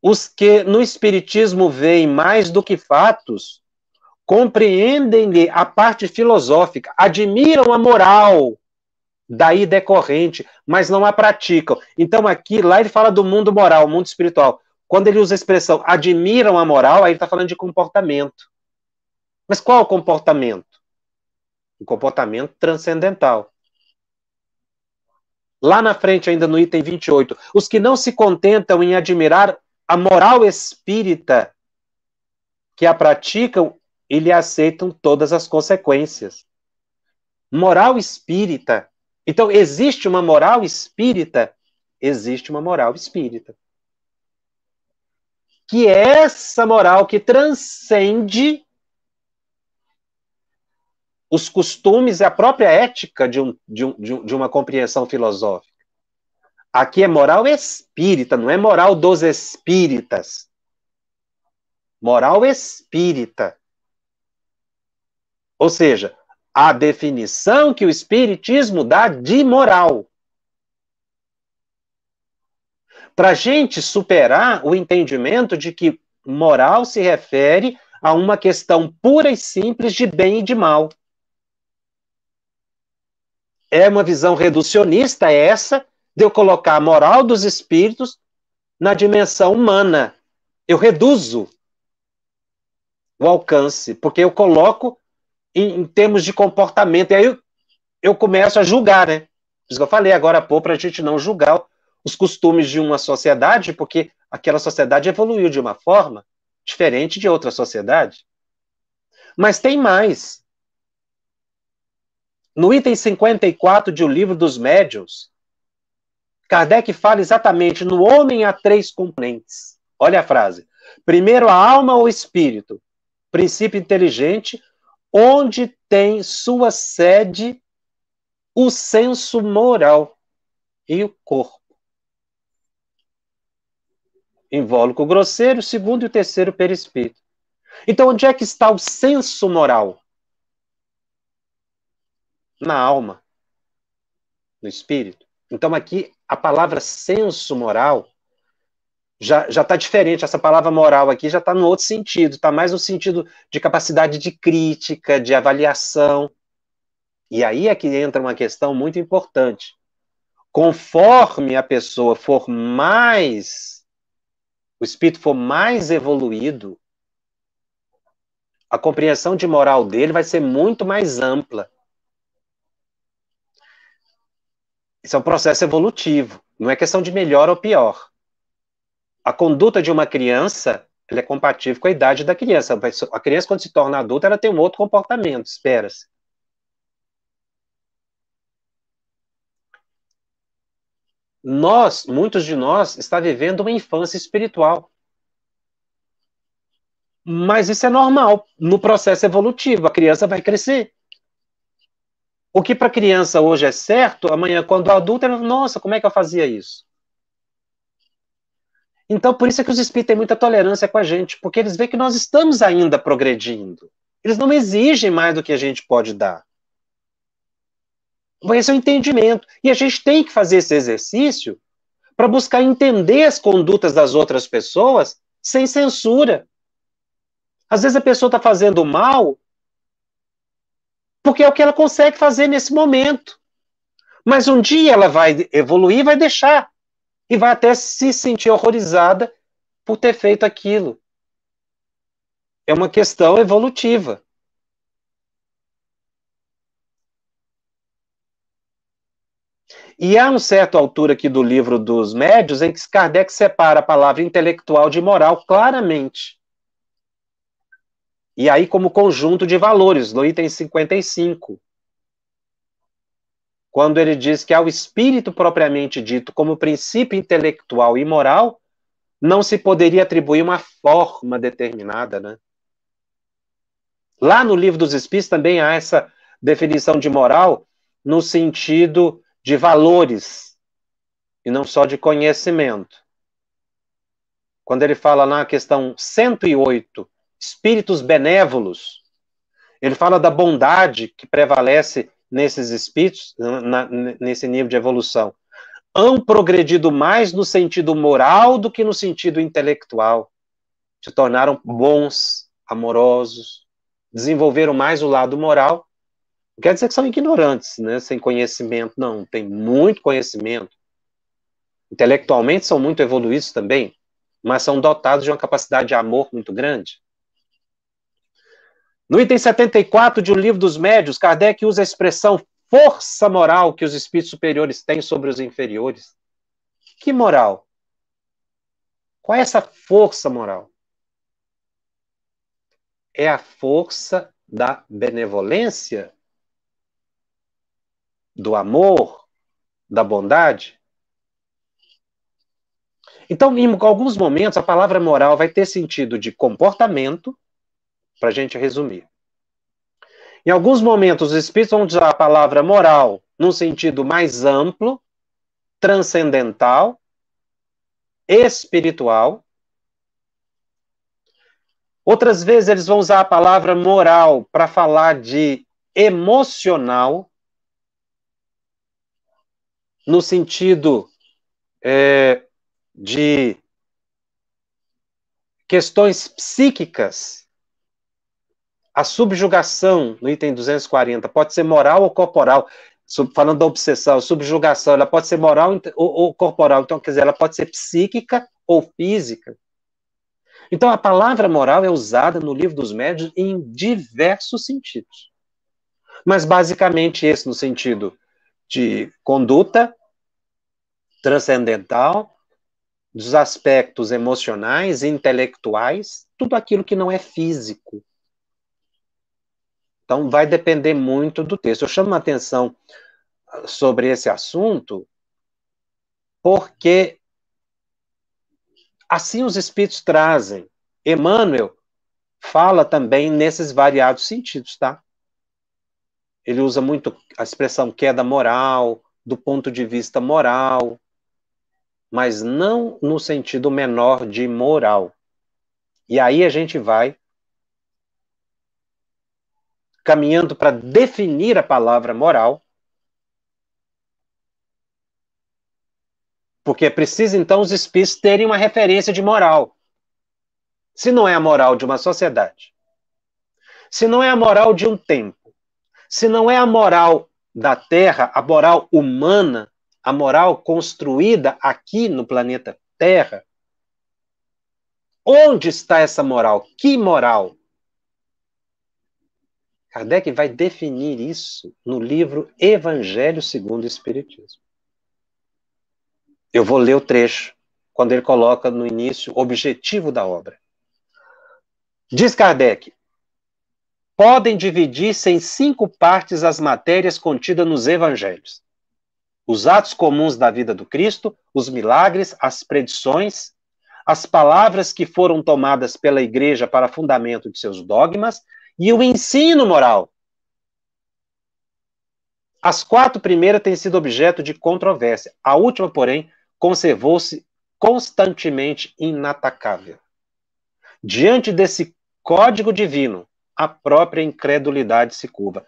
os que no espiritismo veem mais do que fatos, compreendem-lhe a parte filosófica, admiram a moral daí decorrente, mas não a praticam. Então aqui, lá ele fala do mundo moral, mundo espiritual. Quando ele usa a expressão admiram a moral, aí ele está falando de comportamento. Mas qual o comportamento? O comportamento transcendental. Lá na frente, ainda no item 28, os que não se contentam em admirar a moral espírita que a praticam e lhe aceitam todas as consequências. Moral espírita. Então, existe uma moral espírita? Existe uma moral espírita. Que é essa moral que transcende os costumes e a própria ética de uma compreensão filosófica. Aqui é moral espírita, não é moral dos espíritas. Moral espírita. Ou seja, a definição que o espiritismo dá de moral. Para a gente superar o entendimento de que moral se refere a uma questão pura e simples de bem e de mal. É uma visão reducionista essa, de eu colocar a moral dos espíritos na dimensão humana. Eu reduzo o alcance, porque eu coloco em termos de comportamento, e aí eu começo a julgar, né? Por isso que eu falei agora há pouco, para a gente não julgar os costumes de uma sociedade, porque aquela sociedade evoluiu de uma forma diferente de outra sociedade. Mas tem mais. No item 54 de O Livro dos Médiuns, Kardec fala exatamente: no homem há três componentes. Olha a frase. Primeiro, a alma ou espírito, princípio inteligente, onde tem sua sede o senso moral e o corpo. Invólucro grosseiro, o segundo e o terceiro perispírito. Então, onde é que está o senso moral? Na alma, no espírito. Então, aqui, a palavra senso moral já está diferente. Essa palavra moral aqui já está no outro sentido. Está mais no sentido de capacidade de crítica, de avaliação. E aí é que entra uma questão muito importante. Conforme a pessoa for mais, o espírito for mais evoluído, a compreensão de moral dele vai ser muito mais ampla. Isso é um processo evolutivo. Não é questão de melhor ou pior. A conduta de uma criança, ela é compatível com a idade da criança. A criança, quando se torna adulta, ela tem um outro comportamento, espera-se. Muitos de nós, está vivendo uma infância espiritual. Mas isso é normal. No processo evolutivo, a criança vai crescer. O que para a criança hoje é certo, amanhã, quando adulta, ela, nossa, como é que eu fazia isso? Então, por isso é que os espíritos têm muita tolerância com a gente, porque eles veem que nós estamos ainda progredindo. Eles não exigem mais do que a gente pode dar. Esse é o entendimento. E a gente tem que fazer esse exercício para buscar entender as condutas das outras pessoas sem censura. Às vezes a pessoa está fazendo mal porque é o que ela consegue fazer nesse momento. Mas um dia ela vai evoluir e vai deixar. E vai até se sentir horrorizada por ter feito aquilo. É uma questão evolutiva. E há uma certa altura aqui do livro dos médios em que Kardec separa a palavra intelectual de moral claramente. E aí como conjunto de valores, no item 55. Quando ele diz que ao espírito propriamente dito como princípio intelectual e moral, não se poderia atribuir uma forma determinada, né? Lá no Livro dos Espíritos também há essa definição de moral no sentido de valores e não só de conhecimento. Quando ele fala na questão 108, espíritos benévolos, ele fala da bondade que prevalece nesses espíritos, nesse nível de evolução. Han progredido mais no sentido moral do que no sentido intelectual. Se tornaram bons, amorosos, desenvolveram mais o lado moral. Não quer dizer que são ignorantes, né? Sem conhecimento. Não, tem muito conhecimento. Intelectualmente são muito evoluídos também, mas são dotados de uma capacidade de amor muito grande. No item 74 de O Livro dos Médios, Kardec usa a expressão força moral que os espíritos superiores têm sobre os inferiores. Que moral? Qual é essa força moral? É a força da benevolência, do amor, da bondade? Então, em alguns momentos, a palavra moral vai ter sentido de comportamento, para a gente resumir. Em alguns momentos, os espíritos vão usar a palavra moral num sentido mais amplo, transcendental, espiritual. Outras vezes, eles vão usar a palavra moral para falar de emocional, no sentido de questões psíquicas. A subjugação, no item 240, pode ser moral ou corporal. Falando da obsessão, subjugação, ela pode ser moral ou corporal. Então, quer dizer, ela pode ser psíquica ou física. Então, a palavra moral é usada no Livro dos Médios em diversos sentidos. Mas, basicamente, esse no sentido de conduta transcendental, dos aspectos emocionais e intelectuais, tudo aquilo que não é físico. Então, vai depender muito do texto. Eu chamo a atenção sobre esse assunto porque assim os espíritos trazem. Emmanuel fala também nesses variados sentidos, tá? Ele usa muito a expressão queda moral, do ponto de vista moral, mas não no sentido menor de moral. E aí a gente vai caminhando para definir a palavra moral, porque é preciso então os espíritos terem uma referência de moral. Se não é a moral de uma sociedade, se não é a moral de um tempo, se não é a moral da Terra, a moral humana, a moral construída aqui no planeta Terra, onde está essa moral? Que moral? Kardec vai definir isso no livro Evangelho segundo o Espiritismo. Eu vou ler o trecho, quando ele coloca no início o objetivo da obra. Diz Kardec: podem dividir-se em 5 partes as matérias contidas nos evangelhos: os atos comuns da vida do Cristo, os milagres, as predições, as palavras que foram tomadas pela Igreja para fundamento de seus dogmas e o ensino moral. As 4 primeiras têm sido objeto de controvérsia. A última, porém, conservou-se constantemente inatacável. Diante desse código divino, a própria incredulidade se curva.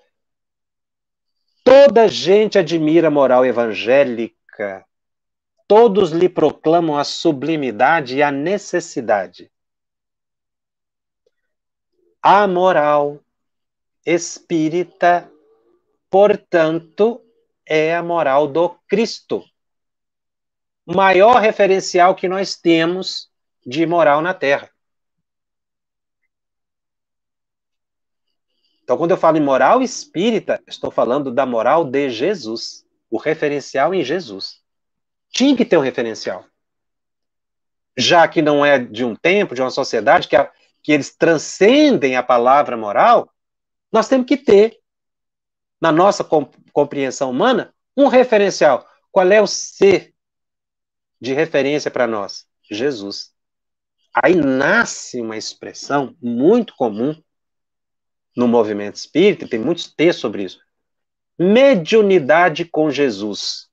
Toda gente admira a moral evangélica. Todos lhe proclamam a sublimidade e a necessidade. A moral espírita, portanto, é a moral do Cristo. O maior referencial que nós temos de moral na Terra. Então, quando eu falo em moral espírita, estou falando da moral de Jesus. O referencial em Jesus. Tinha que ter um referencial. Já que não é de um tempo, de uma sociedade, que eles transcendem a palavra moral, nós temos que ter, na nossa compreensão humana, um referencial. Qual é o ser de referência para nós? Jesus. Aí nasce uma expressão muito comum no movimento espírita, tem muitos textos sobre isso. Mediunidade com Jesus.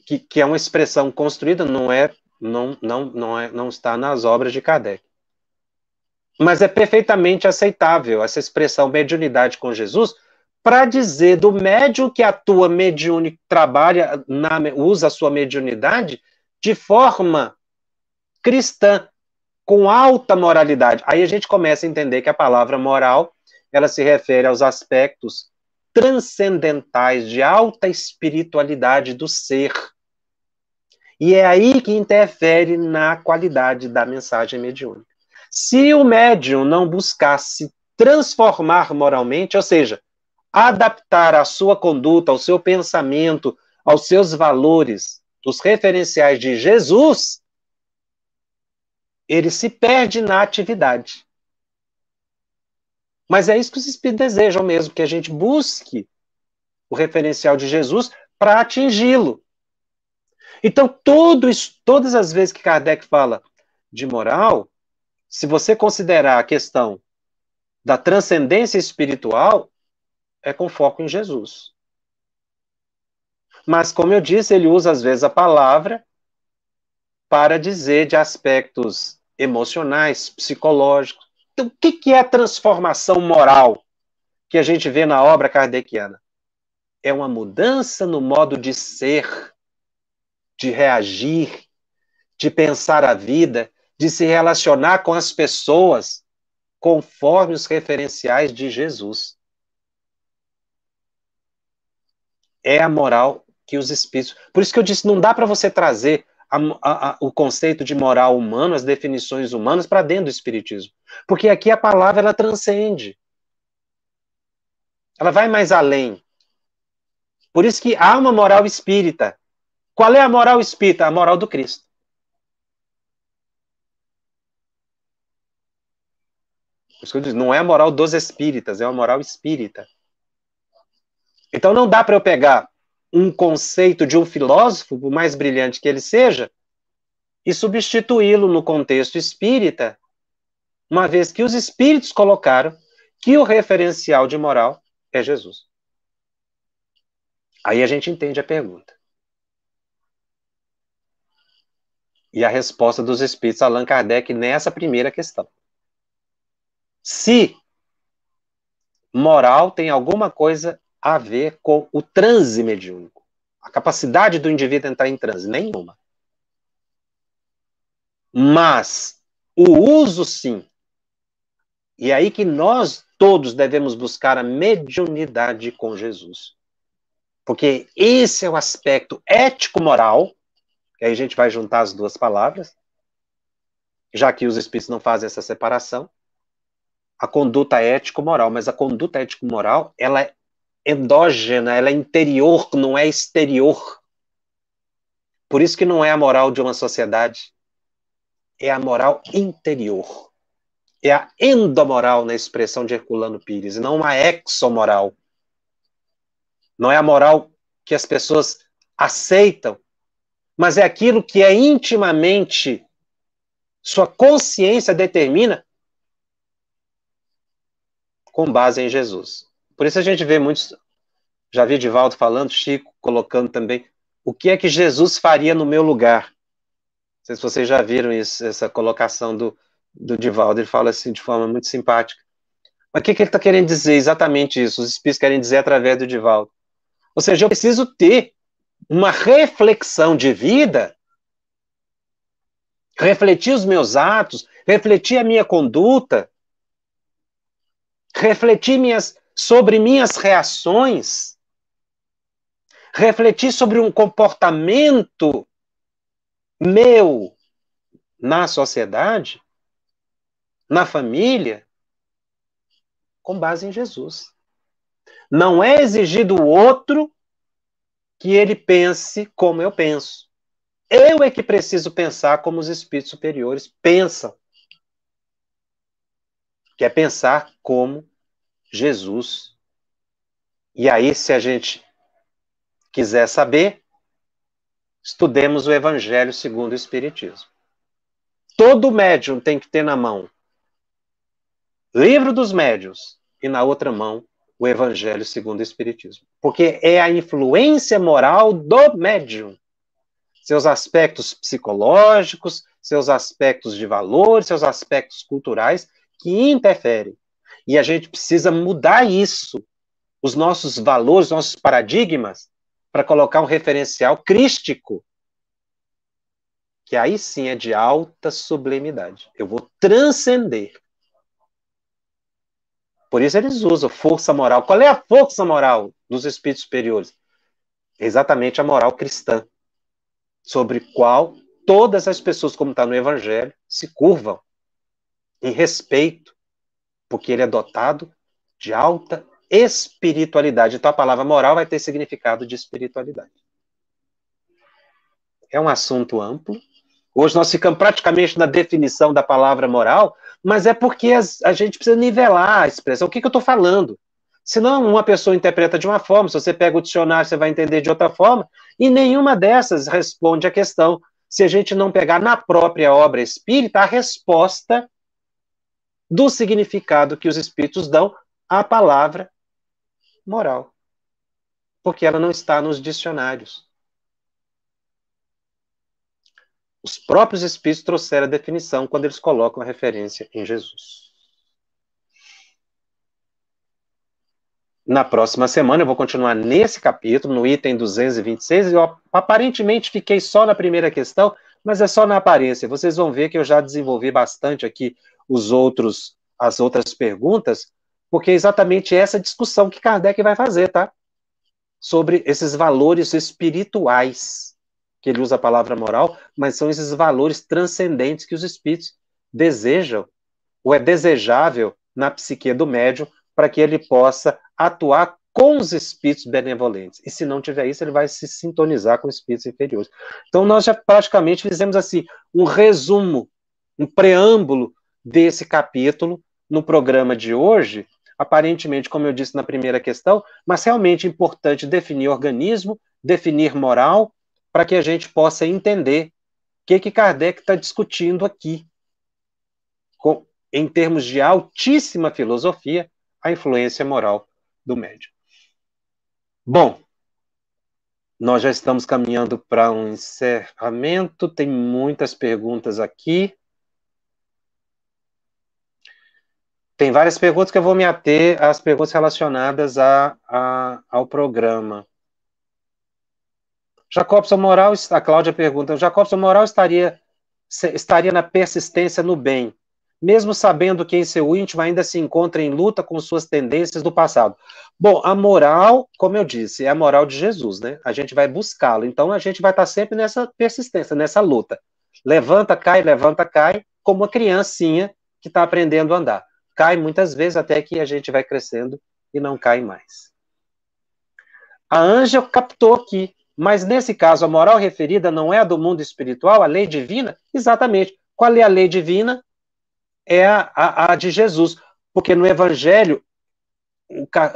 Que é uma expressão construída, não está nas obras de Kardec. Mas é perfeitamente aceitável essa expressão mediunidade com Jesus para dizer do médium que atua mediúnico, trabalha, usa a sua mediunidade de forma cristã, com alta moralidade. Aí a gente começa a entender que a palavra moral, ela se refere aos aspectos transcendentais de alta espiritualidade do ser. E é aí que interfere na qualidade da mensagem mediúnica. Se o médium não buscasse transformar moralmente, ou seja, adaptar a sua conduta, ao seu pensamento, aos seus valores, os referenciais de Jesus, ele se perde na atividade. Mas é isso que os espíritos desejam mesmo, que a gente busque o referencial de Jesus para atingi-lo. Então, todas as vezes que Kardec fala de moral, se você considerar a questão da transcendência espiritual, é com foco em Jesus. Mas, como eu disse, ele usa às vezes a palavra para dizer de aspectos emocionais, psicológicos. Então, o que é a transformação moral que a gente vê na obra kardeciana? É uma mudança no modo de ser, de reagir, de pensar a vida, de se relacionar com as pessoas conforme os referenciais de Jesus. É a moral que os espíritos... Por isso que eu disse, não dá para você trazer o conceito de moral humano, as definições humanas, para dentro do espiritismo. Porque aqui a palavra, ela transcende. Ela vai mais além. Por isso que há uma moral espírita. Qual é a moral espírita? A moral do Cristo. Por isso que eu disse, não é a moral dos espíritas, é a moral espírita. Então não dá para eu pegar um conceito de um filósofo, por mais brilhante que ele seja, e substituí-lo no contexto espírita, uma vez que os espíritos colocaram que o referencial de moral é Jesus. Aí a gente entende a pergunta. E a resposta dos espíritos Allan Kardec nessa primeira questão. Se moral tem alguma coisa a ver com o transe mediúnico, a capacidade do indivíduo entrar em transe, nenhuma. Mas o uso, sim. E é aí que nós todos devemos buscar a mediunidade com Jesus. Porque esse é o aspecto ético-moral, que aí a gente vai juntar as duas palavras, já que os espíritos não fazem essa separação. A conduta ético-moral, mas a conduta ético-moral, ela é endógena, ela é interior, não é exterior. Por isso que não é a moral de uma sociedade, é a moral interior. É a endomoral, na expressão de Herculano Pires, e não uma exomoral. Não é a moral que as pessoas aceitam, mas é aquilo que é intimamente sua consciência determina com base em Jesus. Por isso a gente vê muitos, já vi Divaldo falando, Chico colocando também, o que é que Jesus faria no meu lugar? Não sei se vocês já viram isso, essa colocação do Divaldo, ele fala assim de forma muito simpática. Mas o que ele está querendo dizer? Exatamente isso, os espíritos querem dizer através do Divaldo. Ou seja, eu preciso ter uma reflexão de vida, refletir os meus atos, refletir a minha conduta, refletir sobre minhas reações, refletir sobre um comportamento meu na sociedade, na família, com base em Jesus. Não é exigir do outro que ele pense como eu penso. Eu é que preciso pensar como os espíritos superiores pensam. Que é pensar como Jesus. E aí, se a gente quiser saber, estudemos o Evangelho segundo o Espiritismo. Todo médium tem que ter na mão Livro dos Médiuns e na outra mão o Evangelho segundo o Espiritismo. Porque é a influência moral do médium. Seus aspectos psicológicos, seus aspectos de valor, seus aspectos culturais que interferem. E a gente precisa mudar isso, os nossos valores, nossos paradigmas, para colocar um referencial crístico, que aí sim é de alta sublimidade. Eu vou transcender. Por isso eles usam força moral. Qual é a força moral dos espíritos superiores? Exatamente a moral cristã, sobre qual todas as pessoas, como está no Evangelho, se curvam em respeito, porque ele é dotado de alta espiritualidade. Então a palavra moral vai ter significado de espiritualidade. É um assunto amplo. Hoje nós ficamos praticamente na definição da palavra moral, mas é porque a gente precisa nivelar a expressão. O que eu estou falando? Senão uma pessoa interpreta de uma forma, se você pega o dicionário, você vai entender de outra forma, e nenhuma dessas responde à questão. Se a gente não pegar na própria obra espírita a resposta do significado que os espíritos dão à palavra moral. Porque ela não está nos dicionários. Os próprios espíritos trouxeram a definição quando eles colocam a referência em Jesus. Na próxima semana eu vou continuar nesse capítulo, no item 226, e eu aparentemente fiquei só na primeira questão, mas é só na aparência. Vocês vão ver que eu já desenvolvi bastante aqui as outras perguntas, porque é exatamente essa discussão que Kardec vai fazer, tá? Sobre esses valores espirituais, que ele usa a palavra moral, mas são esses valores transcendentes que os espíritos desejam, ou é desejável na psique do médium, para que ele possa atuar com os espíritos benevolentes. E se não tiver isso, ele vai se sintonizar com espíritos inferiores. Então, nós já praticamente fizemos assim um resumo, um preâmbulo desse capítulo no programa de hoje, aparentemente, como eu disse na primeira questão, mas realmente é importante definir organismo, definir moral, para que a gente possa entender o que Kardec está discutindo aqui, em termos de altíssima filosofia, a influência moral do médium. Bom, nós já estamos caminhando para um encerramento, tem muitas perguntas aqui. Tem várias perguntas que eu vou me ater às perguntas relacionadas ao programa. Jacobson Moral, a Cláudia pergunta, Jacobson Moral estaria na persistência no bem, mesmo sabendo que em seu íntimo ainda se encontra em luta com suas tendências do passado. Bom, a moral, como eu disse, é a moral de Jesus, né? A gente vai buscá-lo, então a gente vai estar sempre nessa persistência, nessa luta. Levanta, cai, como uma criancinha que está aprendendo a andar. Cai muitas vezes até que a gente vai crescendo e não cai mais. A Ângela captou aqui, mas nesse caso a moral referida não é a do mundo espiritual, a lei divina? Exatamente. Qual é a lei divina? É a de Jesus, porque no Evangelho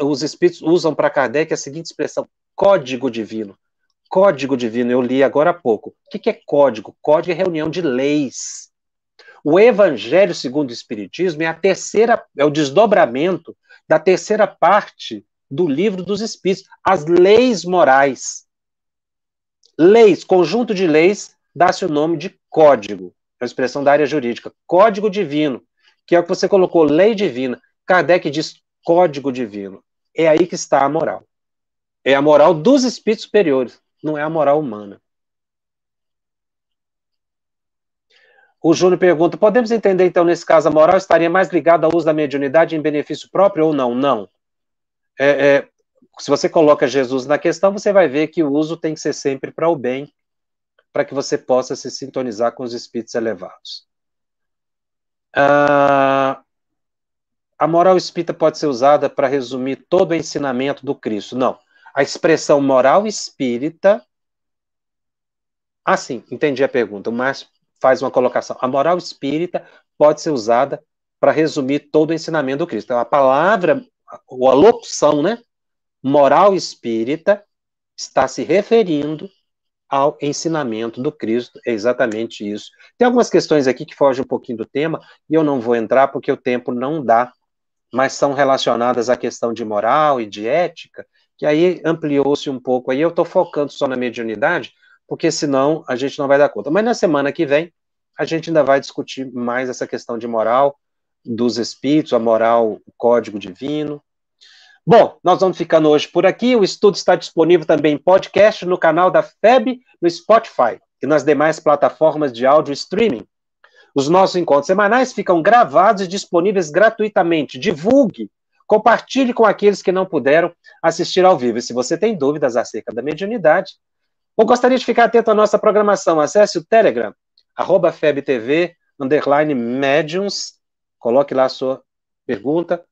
os espíritos usam para Kardec a seguinte expressão, código divino. Código divino, eu li agora há pouco. O que é código? Código é reunião de leis. O Evangelho segundo o Espiritismo é o desdobramento da terceira parte do livro dos Espíritos, as leis morais. Leis, conjunto de leis, dá-se o nome de código, é uma expressão da área jurídica, código divino, que é o que você colocou, lei divina. Kardec diz código divino. É aí que está a moral. É a moral dos espíritos superiores, não é a moral humana. O Júnior pergunta, podemos entender, então, nesse caso, a moral estaria mais ligada ao uso da mediunidade em benefício próprio ou não? Não. Se você coloca Jesus na questão, você vai ver que o uso tem que ser sempre para o bem, para que você possa se sintonizar com os espíritos elevados. A moral espírita pode ser usada para resumir todo o ensinamento do Cristo? Não. A expressão moral espírita... Ah, sim, entendi a pergunta. O Márcio faz uma colocação. A moral espírita pode ser usada para resumir todo o ensinamento do Cristo. Então, a palavra, ou a locução, né? Moral espírita está se referindo ao ensinamento do Cristo, é exatamente isso. Tem algumas questões aqui que fogem um pouquinho do tema, e eu não vou entrar porque o tempo não dá, mas são relacionadas à questão de moral e de ética, que aí ampliou-se um pouco, aí eu estou focando só na mediunidade, porque senão a gente não vai dar conta. Mas na semana que vem, a gente ainda vai discutir mais essa questão de moral dos espíritos, a moral, o código divino. Bom, nós vamos ficando hoje por aqui. O estudo está disponível também em podcast no canal da FEB, no Spotify e nas demais plataformas de áudio streaming. Os nossos encontros semanais ficam gravados e disponíveis gratuitamente. Divulgue, compartilhe com aqueles que não puderam assistir ao vivo. E se você tem dúvidas acerca da mediunidade, ou gostaria de ficar atento à nossa programação, acesse o Telegram, @FebTV, _médiums, coloque lá a sua pergunta,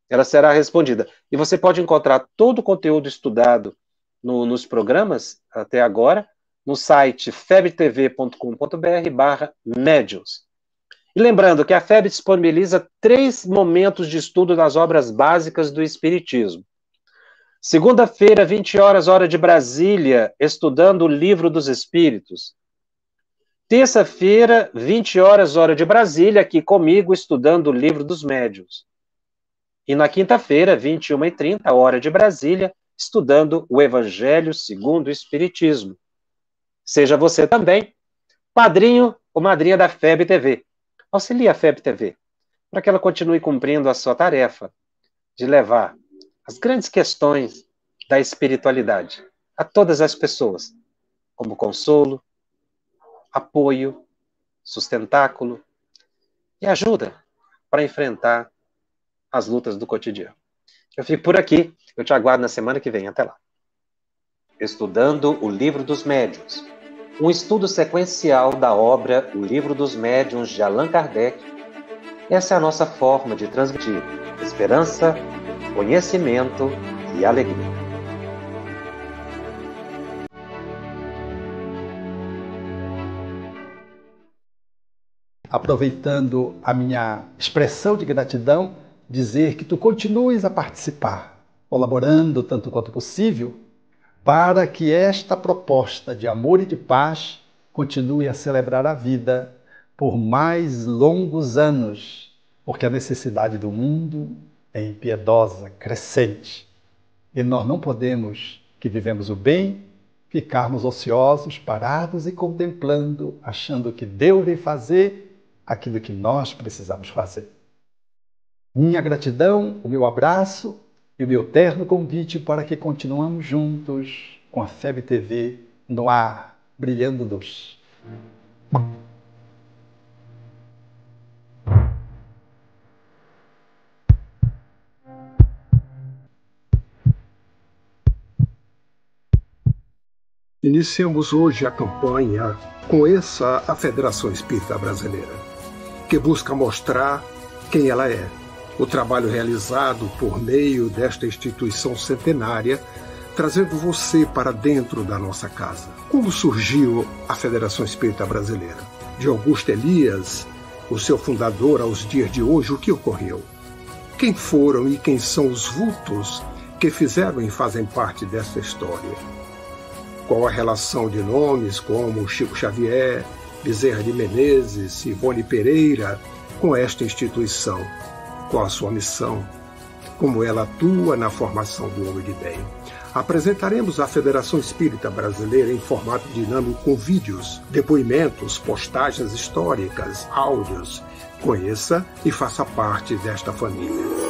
ela será respondida. E você pode encontrar todo o conteúdo estudado nos programas, até agora, no site febtv.com.br/médiums. E lembrando que a FEB disponibiliza 3 momentos de estudo das obras básicas do Espiritismo. Segunda-feira, 20 horas, hora de Brasília, estudando o Livro dos Espíritos. Terça-feira, 20 horas, hora de Brasília, aqui comigo, estudando o Livro dos Médiuns. E na quinta-feira, 21h30, hora de Brasília, estudando o Evangelho segundo o Espiritismo. Seja você também padrinho ou madrinha da FEB TV. Auxilie a FEB TV, para que ela continue cumprindo a sua tarefa de levar as grandes questões da espiritualidade a todas as pessoas, como consolo, apoio, sustentáculo e ajuda para enfrentar as lutas do cotidiano. Eu fico por aqui, eu te aguardo na semana que vem, até lá. Estudando o Livro dos Médiuns, um estudo sequencial da obra O Livro dos Médiuns de Allan Kardec. Essa é a nossa forma de transmitir esperança, conhecimento e alegria. Aproveitando a minha expressão de gratidão, dizer que tu continues a participar, colaborando tanto quanto possível, para que esta proposta de amor e de paz continue a celebrar a vida por mais longos anos, porque a necessidade do mundo é impiedosa, crescente. E nós não podemos, que vivemos o bem, ficarmos ociosos, parados e contemplando, achando que Deus vai fazer aquilo que nós precisamos fazer. Minha gratidão, o meu abraço e o meu terno convite para que continuemos juntos com a FEB TV no ar, brilhando luz. Iniciamos hoje a campanha Conheça a Federação Espírita Brasileira, que busca mostrar quem ela é. O trabalho realizado por meio desta instituição centenária, trazendo você para dentro da nossa casa. Como surgiu a Federação Espírita Brasileira? De Augusto Elias, o seu fundador, aos dias de hoje, o que ocorreu? Quem foram e quem são os vultos que fizeram e fazem parte dessa história? Qual a relação de nomes como Chico Xavier, Bezerra de Menezes, Ivone Pereira com esta instituição? Qual a sua missão? Como ela atua na formação do homem de bem? Apresentaremos a Federação Espírita Brasileira em formato dinâmico com vídeos, depoimentos, postagens históricas, áudios. Conheça e faça parte desta família.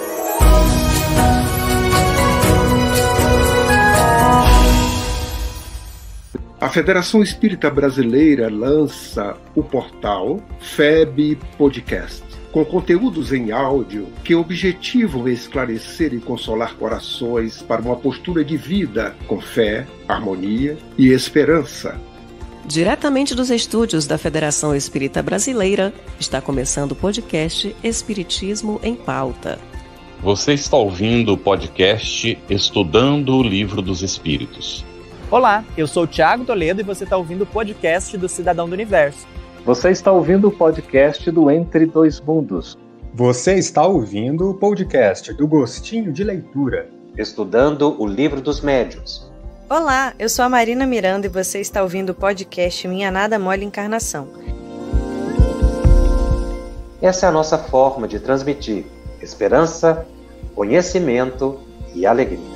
A Federação Espírita Brasileira lança o portal FEB Podcast, com conteúdos em áudio que objetivam esclarecer e consolar corações para uma postura de vida com fé, harmonia e esperança. Diretamente dos estúdios da Federação Espírita Brasileira, está começando o podcast Espiritismo em Pauta. Você está ouvindo o podcast Estudando o Livro dos Espíritos. Olá, eu sou o Thiago Toledo e você está ouvindo o podcast do Cidadão do Universo. Você está ouvindo o podcast do Entre Dois Mundos. Você está ouvindo o podcast do Gostinho de Leitura. Estudando o Livro dos Médiuns. Olá, eu sou a Marina Miranda e você está ouvindo o podcast Minha Nada Mole Encarnação. Essa é a nossa forma de transmitir esperança, conhecimento e alegria.